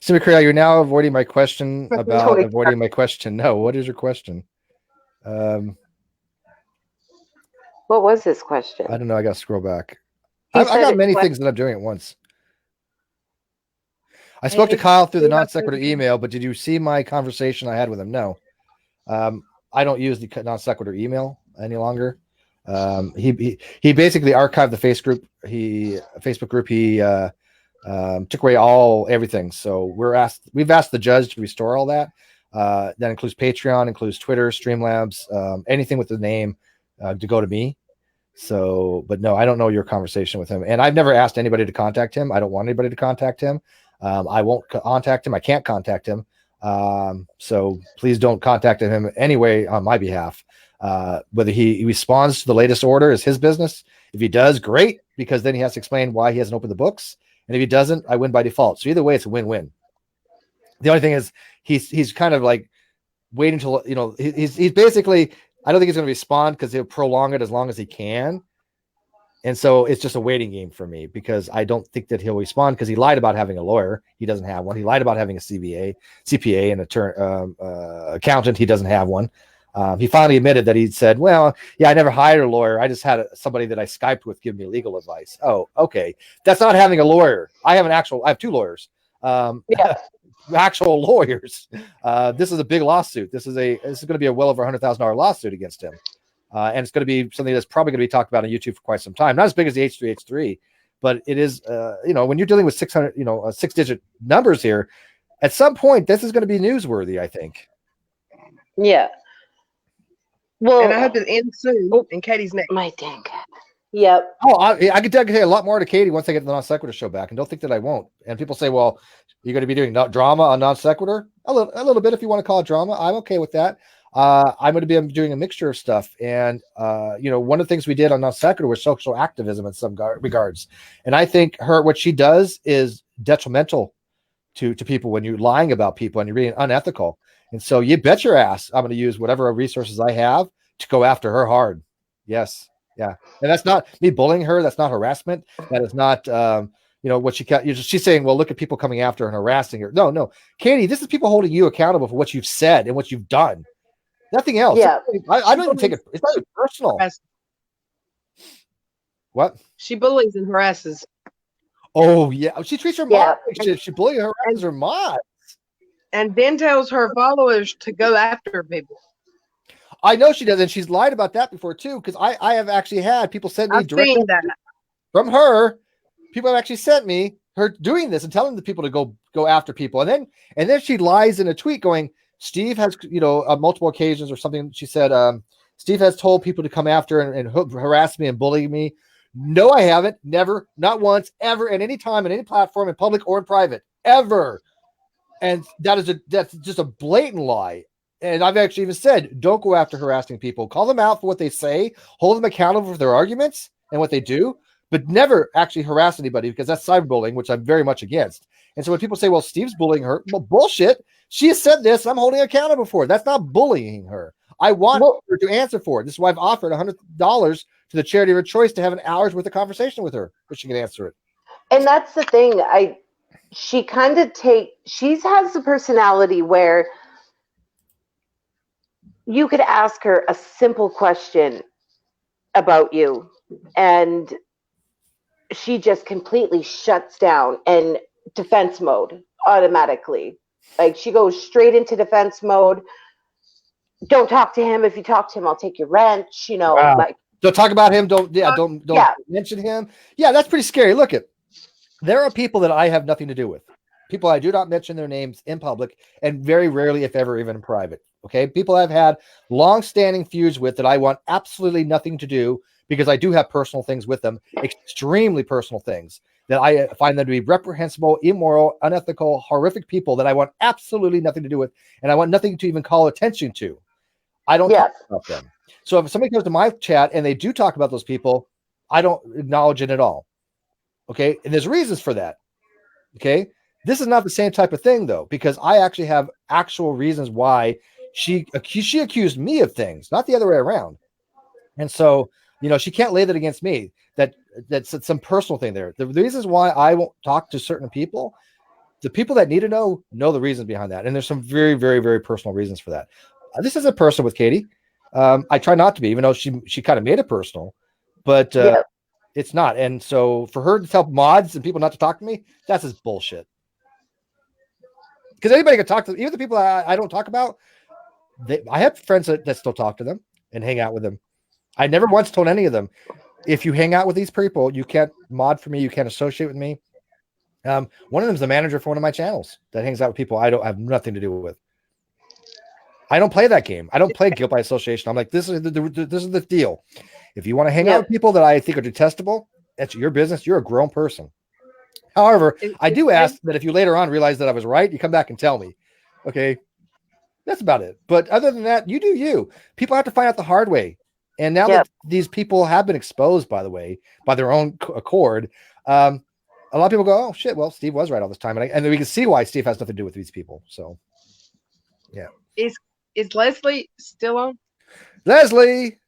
Speaker 2: Simba Kriya, you're now avoiding my question about avoiding my question. No, what is your question?
Speaker 1: What was his question?
Speaker 2: I don't know. I got to scroll back. I got many things that I'm doing at once. I spoke to Kyle through the NonSequitur email, but did you see my conversation I had with him? No. I don't use the NonSequitur email any longer. He basically archived the Facebook group. He took away everything. So we've asked the judge to restore all that. That includes Patreon, includes Twitter, Streamlabs, anything with the name to go to me. So, but no, I don't know your conversation with him, and I've never asked anybody to contact him. I don't want anybody to contact him. I won't contact him. I can't contact him. So please don't contact him anyway on my behalf. Whether he responds to the latest order is his business. If he does, great, because then he has to explain why he hasn't opened the books. And if he doesn't, I win by default. So either way, it's a win-win. The only thing is he's kind of like waiting till, he's basically, I don't think he's going to respond because he'll prolong it as long as he can. And so it's just a waiting game for me, because I don't think that he'll respond, because he lied about having a lawyer. He doesn't have one. He lied about having a CPA and accountant. He doesn't have one. He finally admitted that he'd said, well, yeah, I never hired a lawyer. I just had somebody that I Skyped with give me legal advice. Oh, okay. That's not having a lawyer. I have two lawyers. Actual lawyers. This is a big lawsuit. This is going to be a well over $100,000 lawsuit against him. And it's going to be something that's probably going to be talked about on YouTube for quite some time. Not as big as the H3H3, but it is, when you're dealing with 600, 6-digit numbers here, at some point, this is going to be newsworthy, I think.
Speaker 1: Yeah. Well,
Speaker 3: and I hope it ends soon. In Katie's next.
Speaker 1: My dang. Yep.
Speaker 2: Oh, I could tell you a lot more to Katie once I get the Non-Sequitur Show back, and don't think that I won't. And people say, well, you're going to be doing drama on Non-Sequitur? A little bit, if you want to call it drama. I'm okay with that. I'm going to be doing a mixture of stuff. And, one of the things we did on Non-Sequitur was social activism in some regards. And I think what she does is detrimental to people when you're lying about people and you're being unethical. And so you bet your ass I'm going to use whatever resources I have to go after her hard. Yes. Yeah. And that's not me bullying her. That's not harassment. That is not, what she's saying, well, look at people coming after her and harassing her. No, Katie, this is people holding you accountable for what you've said and what you've done. Nothing else.
Speaker 1: Yeah.
Speaker 2: I don't even take it. It's not even personal. What?
Speaker 3: She bullies and harasses.
Speaker 2: Oh, yeah. She treats her
Speaker 1: Yeah.
Speaker 2: mom. She bullies and harasses her mom.
Speaker 3: And then tells her followers to go after people.
Speaker 2: I know she does, and she's lied about that before too. Because I have actually had people send me directly from her. People have actually sent me her doing this and telling the people to go after people, and then she lies in a tweet going, Steve has on multiple occasions or something. She said Steve has told people to come after and harass me and bully me. No, I haven't. Never, not once, ever, at any time, on any platform, in public or in private, ever. And that's just a blatant lie. And I've actually even said, don't go after harassing people. Call them out for what they say. Hold them accountable for their arguments and what they do, but never actually harass anybody, because that's cyberbullying, which I'm very much against. And so when people say, well, Steve's bullying her, well, bullshit. She has said this. I'm holding accountable for it. That's not bullying her. I want her to answer for it. This is why I've offered $100 to the charity of her choice to have an hour's worth of conversation with her, so she can answer it.
Speaker 1: And that's the thing. She has the personality where you could ask her a simple question about you and she just completely shuts down and defense mode automatically. Like, she goes straight into defense mode. Don't talk to him. If you talk to him, I'll take your wrench,
Speaker 2: Wow.
Speaker 1: Like,
Speaker 2: don't talk about him. Don't mention him. Yeah, that's pretty scary. Look, there are people that I have nothing to do with. People I do not mention their names in public, and very rarely, if ever, even in private. Okay, people I've had long-standing feuds with that I want absolutely nothing to do, because I do have personal things with them, extremely personal things that I find them to be reprehensible, immoral, unethical, horrific people that I want absolutely nothing to do with, and I want nothing to even call attention to. I don't talk about them. So if somebody goes to my chat and they do talk about those people, I don't acknowledge it at all. Okay, and there's reasons for that. Okay, this is not the same type of thing though, because I actually have actual reasons why she accused me of things, not the other way around. And so, she can't lay that against me. That's some personal thing there. The reasons why I won't talk to certain people, the people that need to know the reasons behind that. And there's some very, very, very personal reasons for that. This isn't personal with Katie. I try not to be, even though she kind of made it personal, but it's not. And so for her to tell mods and people not to talk to me, that's just bullshit. Because anybody can talk to them, even the people I don't talk about. I have friends that still talk to them and hang out with them. I never once told any of them, if you hang out with these people, you can't mod for me, you can't associate with me. One of them is the manager for one of my channels that hangs out with people I don't have nothing to do with. I don't play that game. I don't play guilt by association. I'm like, this is the deal. If you want to hang out with people that I think are detestable, that's your business. You're a grown person. However, I do ask that if you later on realize that I was right, you come back and tell me. Okay, that's about it. But other than that, you do you. People have to find out the hard way. And now that these people have been exposed, by the way, by their own accord, a lot of people go, oh, shit, well, Steve was right all this time. And then we can see why Steve has nothing to do with these people. So, yeah.
Speaker 3: Is Leslie still on?
Speaker 2: Leslie!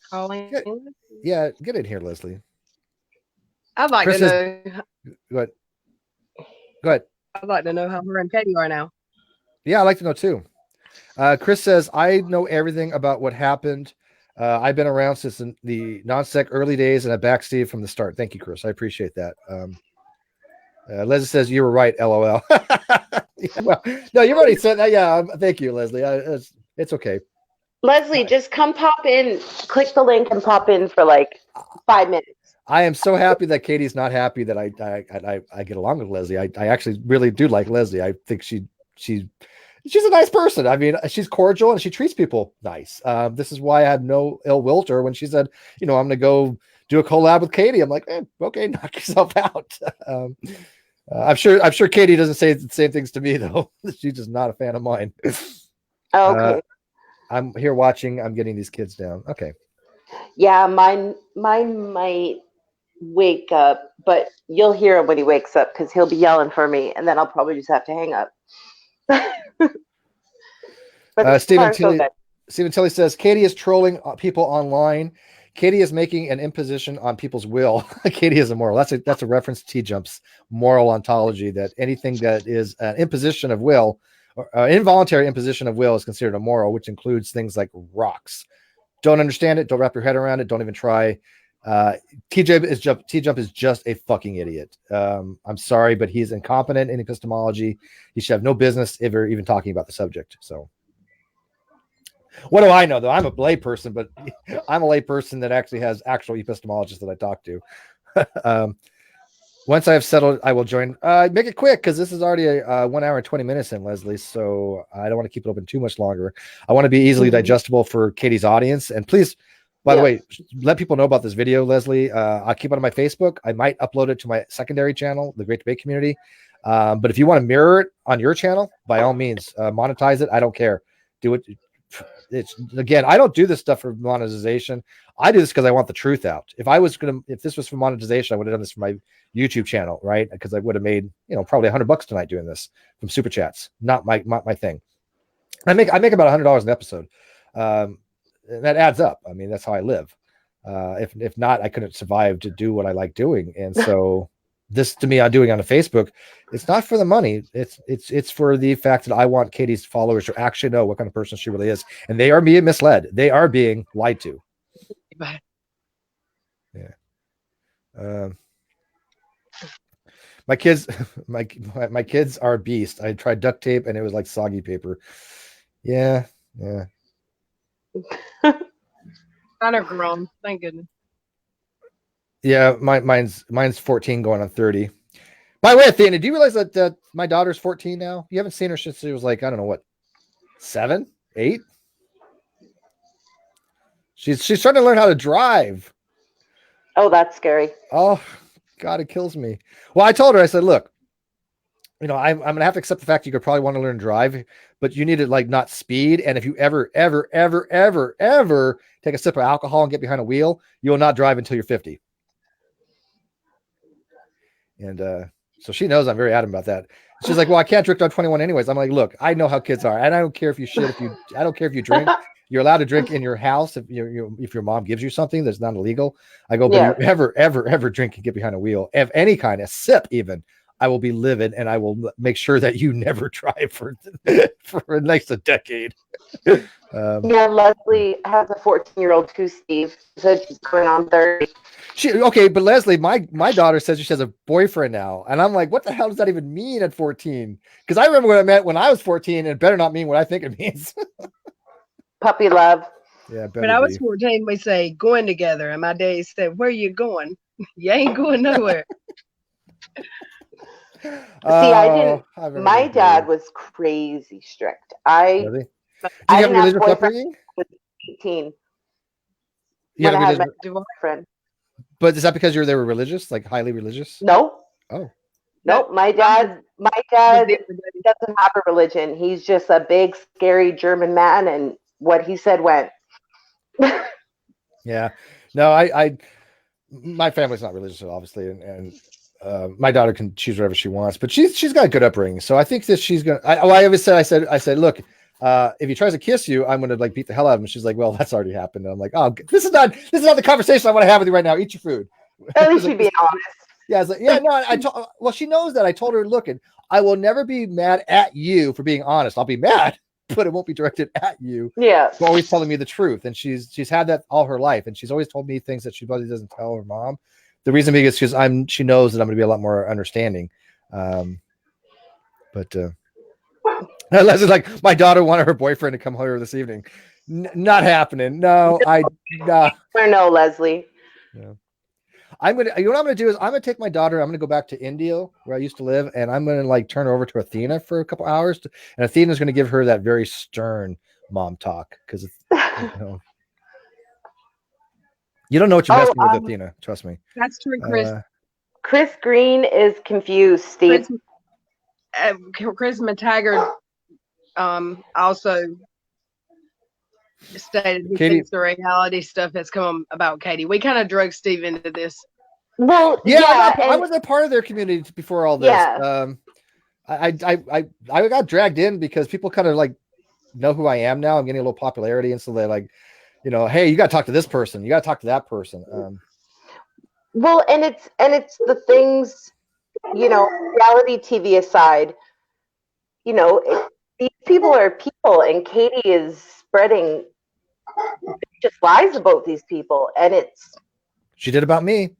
Speaker 3: Calling?
Speaker 2: Yeah, get in here, Leslie.
Speaker 3: I'd like
Speaker 2: Chris
Speaker 3: to know.
Speaker 2: Go ahead.
Speaker 3: I'd like to know how her and Katie are now.
Speaker 2: Yeah, I'd like to know too. Chris says, I know everything about what happened. I've been around since the non-sec early days, and I backed Steve from the start. Thank you, Chris. I appreciate that. Leslie says, you were right, LOL. Yeah, well, no, you've already said that. Yeah, thank you, Leslie. It's okay.
Speaker 1: Leslie, just come pop in, click the link and pop in for like 5 minutes.
Speaker 2: I am so happy that Katie's not happy that I get along with Leslie. I actually really do like Leslie. I think she's she's a nice person. I mean, she's cordial and she treats people nice. This is why I had no ill will to her when she said, I'm going to go do a collab with Katie. I'm like, okay, knock yourself out. I'm sure Katie doesn't say the same things to me though. She's just not a fan of mine.
Speaker 1: Okay.
Speaker 2: I'm here watching. I'm getting these kids down. Okay.
Speaker 1: Yeah, mine might wake up, but you'll hear him when he wakes up because he'll be yelling for me, and then I'll probably just have to hang up. But
Speaker 2: Stephen Tilley says Katie is trolling people online. Katie is making an imposition on people's will. Katie is immoral. That's a reference to T-Jump's moral ontology, that anything that is an imposition of will, or involuntary imposition of will, is considered immoral, which includes things like rocks. Don't understand it. Don't wrap your head around it. Don't even try. T-Jump is just a fucking idiot. I'm sorry, but he's incompetent in epistemology. He should have no business ever even talking about the subject. So what do I know though? I'm a lay person, but I'm a lay person that actually has actual epistemologists that I talk to. Once I have settled, I will join. Make it quick because this is already a 1 hour and 20 minutes in, Leslie. So I don't want to keep it open too much longer. I want to be easily digestible for Katie's audience. And please, by the way, let people know about this video, Leslie. I'll keep it on my Facebook. I might upload it to my secondary channel, the Great Debate Community. But if you want to mirror it on your channel, by all means, monetize it. I don't care. Do it. Again, I don't do this stuff for monetization. I do this because I want the truth out. If this was for monetization, I would have done this for my YouTube channel, right? Because I would have made, probably $100 tonight doing this from super chats. Not my thing. I make about $100 an episode. And that adds up. I mean, that's how I live. If not, I couldn't survive to do what I like doing. And so this, to me, I'm doing on a Facebook. It's not for the money. It's for the fact that I want Katie's followers to actually know what kind of person she really is, and they are being misled. They are being lied to. Yeah. My kids, my kids are a beast. I tried duct tape and it was like soggy paper. Yeah.
Speaker 3: Mine are grown. Thank goodness.
Speaker 2: Yeah, mine's 14 going on 30. By the way, Athena, do you realize that my daughter's 14 now? You haven't seen her since she was like, I don't know what, 7, 8? She's starting to learn how to drive.
Speaker 1: Oh, that's scary.
Speaker 2: Oh, God, it kills me. Well, I told her, I said, look, I'm going to have to accept the fact you could probably want to learn to drive, but you need to not speed. And if you ever take a sip of alcohol and get behind a wheel, you will not drive until you're 50. And so she knows I'm very adamant about that. She's like, well, I can't drink on 21 anyways. I'm like, look, I know how kids are. And I don't care if you shit, I don't care if you drink. You're allowed to drink in your house if your mom gives you something that's not illegal. I go, but if you ever drink and get behind a wheel of any kind, a sip even, I will be livid and I will make sure that you never drive for at least a decade.
Speaker 1: Leslie has a 14-year-old too, Steve. So she's going on 30.
Speaker 2: But Leslie, my daughter says she has a boyfriend now. And I'm like, what the hell does that even mean at 14? Because I remember what it meant when I was 14, and it better not mean what I think it means.
Speaker 1: Puppy love.
Speaker 2: Yeah,
Speaker 3: when I was 14, we say going together, and my dad said, "Where you going? You ain't going nowhere."
Speaker 1: See, I didn't. My dad was crazy strict.
Speaker 2: Really? Did you have a religious upbringing?
Speaker 1: With 18.
Speaker 2: You had
Speaker 1: when
Speaker 2: a
Speaker 1: I had
Speaker 2: religious...
Speaker 1: my boyfriend.
Speaker 2: But is that because they were religious, like highly religious?
Speaker 1: No.
Speaker 2: Oh.
Speaker 1: No, my dad doesn't have a religion. He's just a big, scary German man, and what he said went.
Speaker 2: Yeah. No, my family's not religious, obviously, and my daughter can choose whatever she wants, but she's got a good upbringing. So I think that she's gonna. I always said, I said, look, if he tries to kiss you, I'm gonna beat the hell out of him. She's like, well, that's already happened. And I'm like, oh, this is not the conversation I want to have with you right now. Eat your food.
Speaker 1: At least you're being honest.
Speaker 2: Yeah, I was like, yeah, no. Well, she knows that. I told her, look, I will never be mad at you for being honest. I'll be mad, but it won't be directed at you.
Speaker 1: Yeah.
Speaker 2: For always telling me the truth, and she's had that all her life, and she's always told me things that she probably doesn't tell her mom. The reason being is because she knows that I'm going to be a lot more understanding. But Leslie's like, my daughter wanted her boyfriend to come home this evening. Not happening. No,
Speaker 1: no, Leslie.
Speaker 2: Yeah. You know what I'm gonna do is I'm gonna take my daughter. I'm gonna go back to India where I used to live, and I'm gonna like turn her over to Athena for a couple hours, and Athena's gonna give her that very stern mom talk because you don't know what you're messing with, Athena. Trust me.
Speaker 3: That's true, Chris.
Speaker 1: Chris Green is confused, Steve.
Speaker 3: Chris McTaggart also stated he thinks the reality stuff has come about Katie. We kind of drug Steve into this.
Speaker 1: Well,
Speaker 2: I was a part of their community before all this.
Speaker 1: Yeah.
Speaker 2: I got dragged in because people kind of like know who I am now. I'm getting a little popularity, and so they're like, hey, you got to talk to this person. You got to talk to that person.
Speaker 1: Well, and it's the things, reality TV aside, these people are people, and Katie is spreading just lies about these people, and
Speaker 2: she did about me.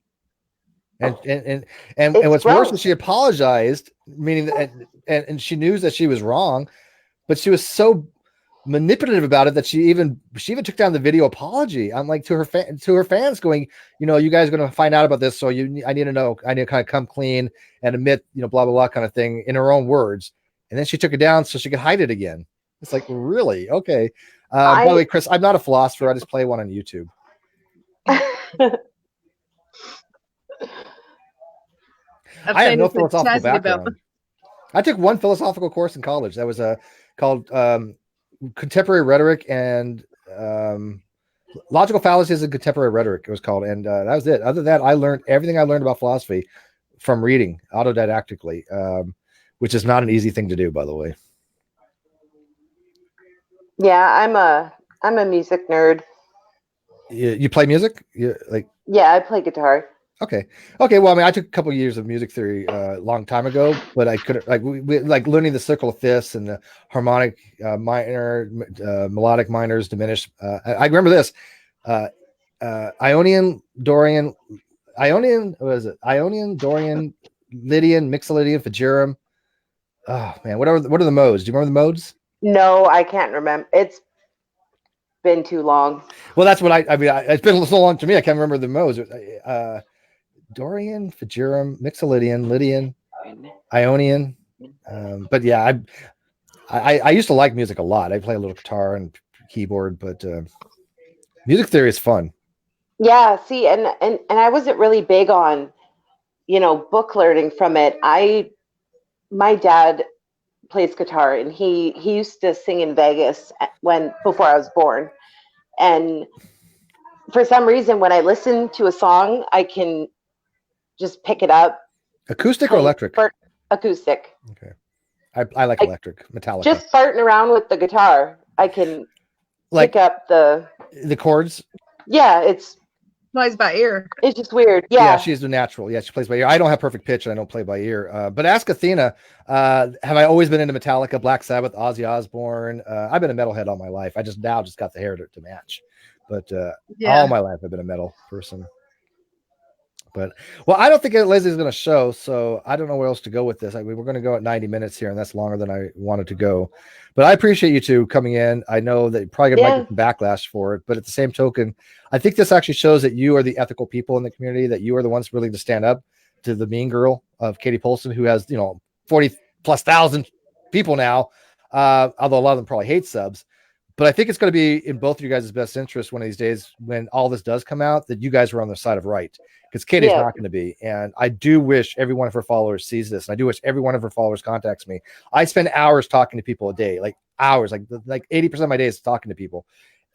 Speaker 2: And what's worse is she apologized, meaning that, and she knew that she was wrong, but she was so manipulative about it that she even took down the video apology. I'm like to her fans going, you guys are going to find out about this, so I need to know. I need to kind of come clean and admit, blah blah blah kind of thing in her own words. And then she took it down so she could hide it again. It's like, really? Okay. By the way, Chris, I'm not a philosopher. I just play one on YouTube. I have no philosophical background. I took one philosophical course in college that was called Contemporary Rhetoric and Logical Fallacies in Contemporary Rhetoric, it was called. And that was it. Other than that, I learned everything I learned about philosophy from reading autodidactically, which is not an easy thing to do, by the way.
Speaker 1: Yeah, I'm a music nerd.
Speaker 2: You play music?
Speaker 1: Yeah, I play guitar.
Speaker 2: Okay. Well, I mean, I took a couple of years of music theory a long time ago, but I couldn't like learning the circle of fifths and the harmonic minor, melodic minors, diminished. I remember this Ionian, Dorian, what is it? Ionian, Dorian, Lydian, Mixolydian, Fijirum. Oh man, what are the modes? Do you remember the modes?
Speaker 1: No, I can't remember. It's been too long.
Speaker 2: Well, that's what I mean. It's been so long to me. I can't remember the modes. Dorian, Fijirum, Mixolydian, Lydian, Ionian. But yeah, I used to like music a lot. I play a little guitar and keyboard, but music theory is fun.
Speaker 1: Yeah, see, and I wasn't really big on, book learning from it. My dad plays guitar, and he used to sing in Vegas before I was born. And for some reason, when I listen to a song, I can just pick it up.
Speaker 2: Acoustic or electric?
Speaker 1: Acoustic.
Speaker 2: Okay. I like electric, Metallica.
Speaker 1: Just farting around with the guitar, I can pick up the chords. Yeah, it's
Speaker 3: plays by ear.
Speaker 1: It's just weird. Yeah,
Speaker 2: she's a natural. Yeah, she plays by ear. I don't have perfect pitch, and I don't play by ear. But ask Athena. Have I always been into Metallica, Black Sabbath, Ozzy Osbourne? I've been a metalhead all my life. I just got the hair to match. But all my life I've been a metal person. But I don't think Leslie's going to show, so I don't know where else to go with this. We're going to go at 90 minutes here, and that's longer than I wanted to go. But I appreciate you two coming in. I know that you're probably going to get some backlash for it, but at the same token, I think this actually shows that you are the ethical people in the community, that you are the ones willing to stand up to the mean girl of Katie Paulson, who has 40,000+ people now, although a lot of them probably hate subs. But I think it's going to be in both of you guys' best interest one of these days when all this does come out that you guys are on the side of right, because Katie's not going to be. And I do wish every one of her followers sees this. And I do wish every one of her followers contacts me. I spend hours talking to people a day, like hours, like 80% of my day is talking to people.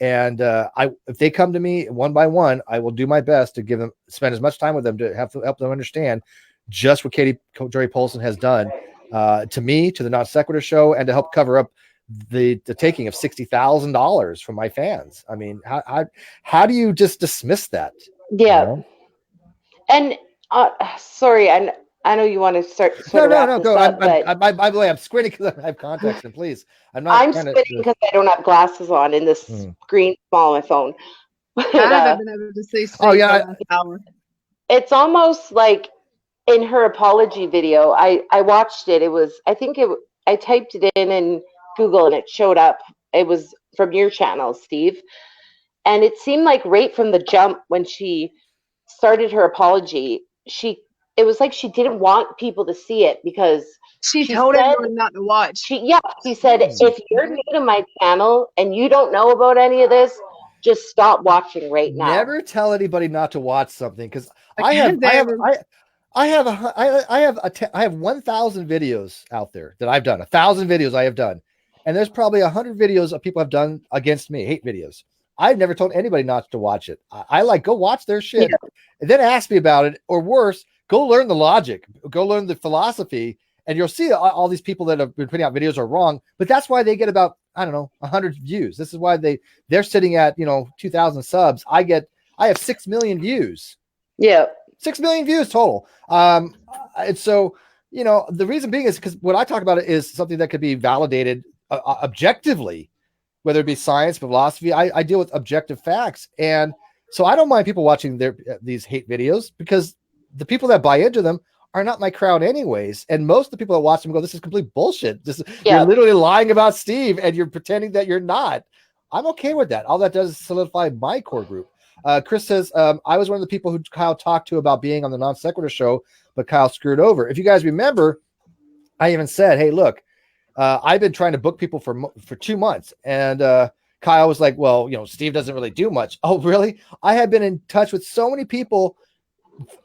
Speaker 2: And if they come to me one by one, I will do my best to spend as much time with them to help them understand just what Katie Joy Paulson has done to me, to the NonSequitur Show, and to help cover up the taking of $60,000 from my fans. I mean, how do you just dismiss that?
Speaker 1: Yeah. And sorry, I know you want to start.
Speaker 2: No, go. By the way, I'm squinting because I have contacts, and please, I'm
Speaker 1: squinting because I don't have glasses on, and this screen small on my phone.
Speaker 3: I haven't been able to see.
Speaker 1: It's almost like in her apology video. I watched it. I typed it in Google, and it showed up. It was from your channel, Steve. And it seemed like right from the jump when she started her apology, it was like she didn't want people to see it because
Speaker 3: She
Speaker 1: she
Speaker 3: told
Speaker 1: said
Speaker 3: everyone not to watch.
Speaker 1: she said, if you're new to my channel and you don't know about any of this, just stop watching right now.
Speaker 2: Never tell anybody not to watch something, because
Speaker 3: I have
Speaker 2: 1,000 videos out there that I've done. 1,000 videos I have done, and there's probably 100 videos of people have done against me, hate videos. I've never told anybody not to watch it. I like, go watch their shit, and then ask me about it, or worse, go learn the logic, go learn the philosophy, and you'll see all these people that have been putting out videos are wrong. But that's why they get about, I don't know, 100 views. This is why they're sitting at 2,000 subs. I have 6 million views.
Speaker 1: Yeah.
Speaker 2: 6 million views total. And so, the reason being is because what I talk about is something that could be validated objectively, whether it be science, philosophy. I deal with objective facts. And so I don't mind people watching these hate videos, because the people that buy into them are not my crowd anyways. And most of the people that watch them go, this is complete bullshit. You're literally lying about Steve and you're pretending that you're not. I'm okay with that. All that does is solidify my core group. Chris says, I was one of the people who Kyle talked to about being on the NonSequitur Show, but Kyle screwed over. If you guys remember, I even said, hey, look, I've been trying to book people for 2 months. And Kyle was like, well, Steve doesn't really do much. Oh, really? I had been in touch with so many people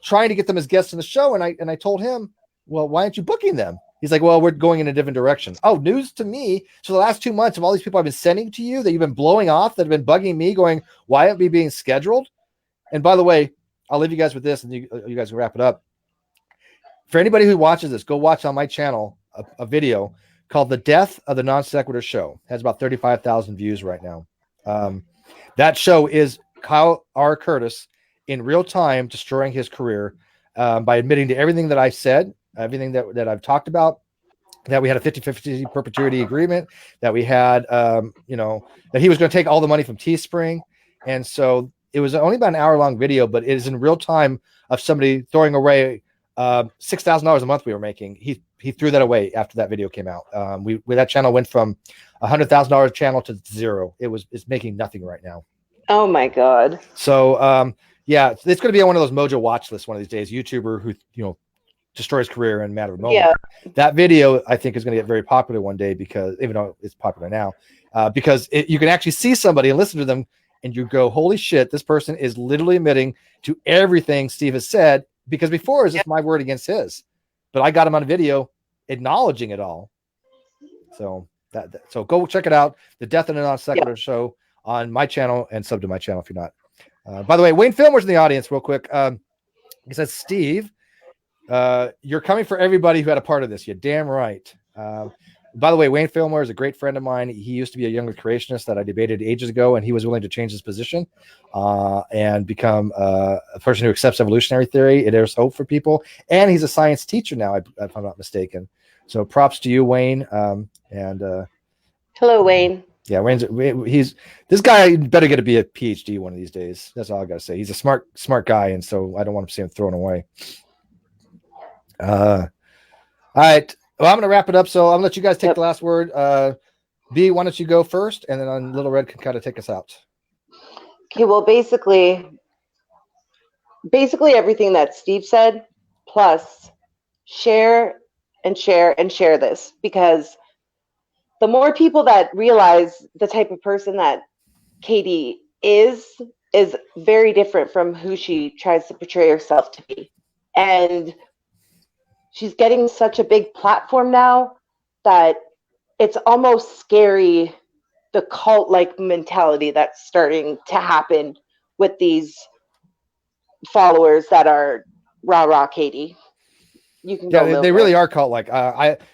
Speaker 2: trying to get them as guests in the show. And I told him, well, why aren't you booking them? He's like, well, we're going in a different direction. Oh, news to me. So the last 2 months of all these people I've been sending to you that you've been blowing off, that have been bugging me, going, why aren't we being scheduled? And by the way, I'll leave you guys with this, and you guys can wrap it up. For anybody who watches this, go watch on my channel a video called The Death of the NonSequitur Show. It has about 35,000 views right now. That show is Kyle R. Curtis in real time destroying his career by admitting to everything that I said, everything that I've talked about, that we had a 50-50 perpetuity agreement, that we had, that he was going to take all the money from Teespring. And so it was only about an hour-long video, but it is in real time of somebody throwing away $6,000 a month we were making. He threw that away after that video came out. That channel went from $100,000 channel to zero. It's making nothing right now.
Speaker 1: Oh my God.
Speaker 2: So yeah, it's going to be on one of those Mojo watch lists one of these days. YouTuber who destroys career in a matter of moments. Yeah. That video I think is going to get very popular one day, because even though it's popular now, because you can actually see somebody and listen to them, and you go, holy shit, this person is literally admitting to everything Steve has said. Because before it was just my word against his, but I got him on video acknowledging it all. So so go check it out. The Death of the NonSequitur Show on my channel, and sub to my channel if you're not. By the way, Wayne Filmer's in the audience real quick. He says, Steve, you're coming for everybody who had a part of this. You're damn right. By the way, Wayne Filmer is a great friend of mine. He used to be a younger creationist that I debated ages ago, and he was willing to change his position and become a person who accepts evolutionary theory. There's hope for people. And he's a science teacher now, if I'm not mistaken. So props to you, Wayne.
Speaker 1: Hello, Wayne.
Speaker 2: Yeah, this guy better get to be a PhD one of these days. That's all I got to say. He's a smart guy, and so I don't want to see him thrown away. All right. Well, I'm going to wrap it up, so I'm going to let you guys take the last word. B, why don't you go first, and then LilRed can kind of take us out.
Speaker 1: Okay, well, basically everything that Steve said, plus share and share and share this, because the more people that realize the type of person that Katie is very different from who she tries to portray herself to be. And she's getting such a big platform now that it's almost scary, the cult-like mentality that's starting to happen with these followers that are rah Katie. You can go.
Speaker 2: They really are cult-like.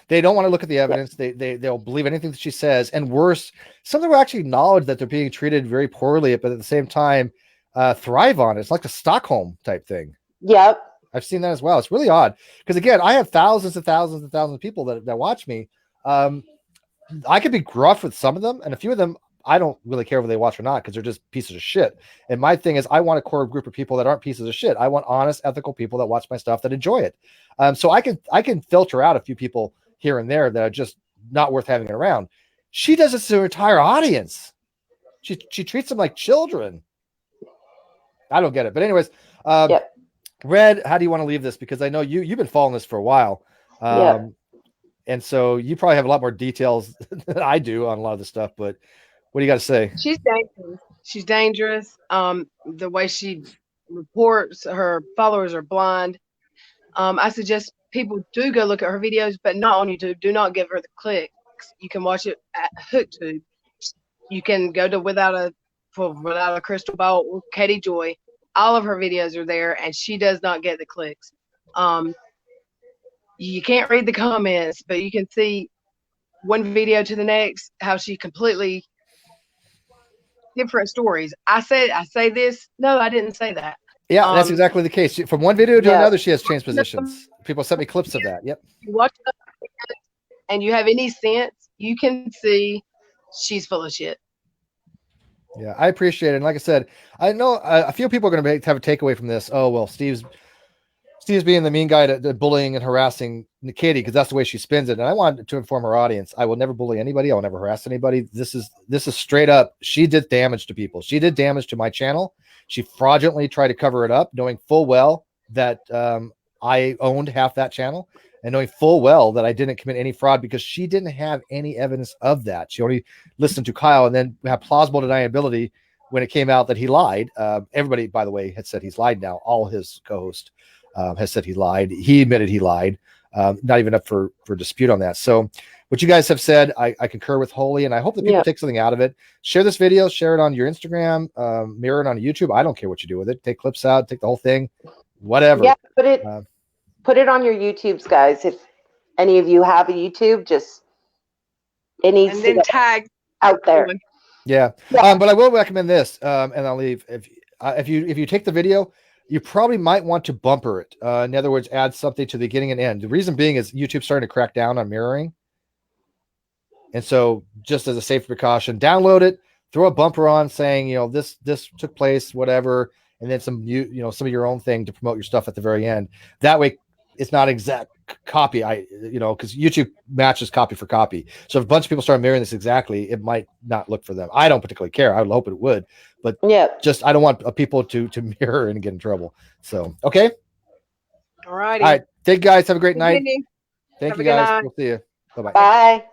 Speaker 2: They don't want to look at the evidence. They'll believe anything that she says, and worse, some of them will actually acknowledge that they're being treated very poorly, but at the same time, thrive on it. It's like a Stockholm type thing.
Speaker 1: Yep.
Speaker 2: I've seen that as well. It's really odd because, again, I have thousands and thousands and thousands of people that watch me. I could be gruff with some of them, and a few of them I don't really care whether they watch or not because they're just pieces of shit. And my thing is, I want a core group of people that aren't pieces of shit. I want honest, ethical people that watch my stuff that enjoy it. So I can filter out a few people here and there that are just not worth having around. She does this to her entire audience. She treats them like children. I don't get it. But anyways,
Speaker 1: Yep.
Speaker 2: Red, how do you want to leave this? Because I know you've been following this for a while.
Speaker 1: Yep.
Speaker 2: And so you probably have a lot more details than I do on a lot of the stuff, but what do you got to say?
Speaker 3: She's dangerous. She's dangerous. The way she reports, her followers are blind. I suggest people do go look at her videos, but not on YouTube. Do not give her the clicks. You can watch it at HookTube. You can go to Without a Crystal Ball, Katie Joy. All of her videos are there, and she does not get the clicks. You can't read the comments, but you can see one video to the next how she completely different stories. I say this. No, I didn't say that.
Speaker 2: Yeah, that's exactly the case. From one video to another, she has changed positions. People sent me clips of that. Yep.
Speaker 3: You watch it and you have any sense, you can see she's full of shit.
Speaker 2: Yeah, I appreciate it. And like I said, I know a few people are going to have a takeaway from this. Oh, well, Steve's being the mean guy to bullying and harassing Katie because that's the way she spins it. And I wanted to inform her audience, I will never bully anybody. I will never harass anybody. This is straight up. She did damage to people. She did damage to my channel. She fraudulently tried to cover it up, knowing full well that I owned half that channel and knowing full well that I didn't commit any fraud because she didn't have any evidence of that. She only listened to Kyle and then had plausible deniability when it came out that he lied. Everybody, by the way, had said he's lied now. All his co-hosts has said he lied. He admitted he lied. Not even up for dispute on that. So what you guys have said, I concur with wholly, and I hope that people take something out of it. Share this video, share it on your Instagram, mirror it on YouTube. I don't care what you do with it. Take clips out, take the whole thing, whatever.
Speaker 1: Yeah, put it on your YouTubes, guys. If any of you have a YouTube, it needs to
Speaker 3: tag
Speaker 1: out there.
Speaker 2: Yeah. But I will recommend this, and I'll leave. If you take the video, you probably might want to bumper it. In other words, add something to the beginning and end. The reason being is YouTube's starting to crack down on mirroring. And so just as a safe precaution, download it, throw a bumper on saying, this took place, whatever. And then some of your own thing to promote your stuff at the very end. That way it's not exact copy. Because YouTube matches copy for copy. So if a bunch of people start mirroring this exactly, it might not look for them. I don't particularly care. I would hope it would, but I don't want people to mirror and get in trouble. So, okay.
Speaker 3: All right.
Speaker 2: Thank you guys. Have a great night. Thank you guys. We'll see you. Bye-bye.
Speaker 1: Bye.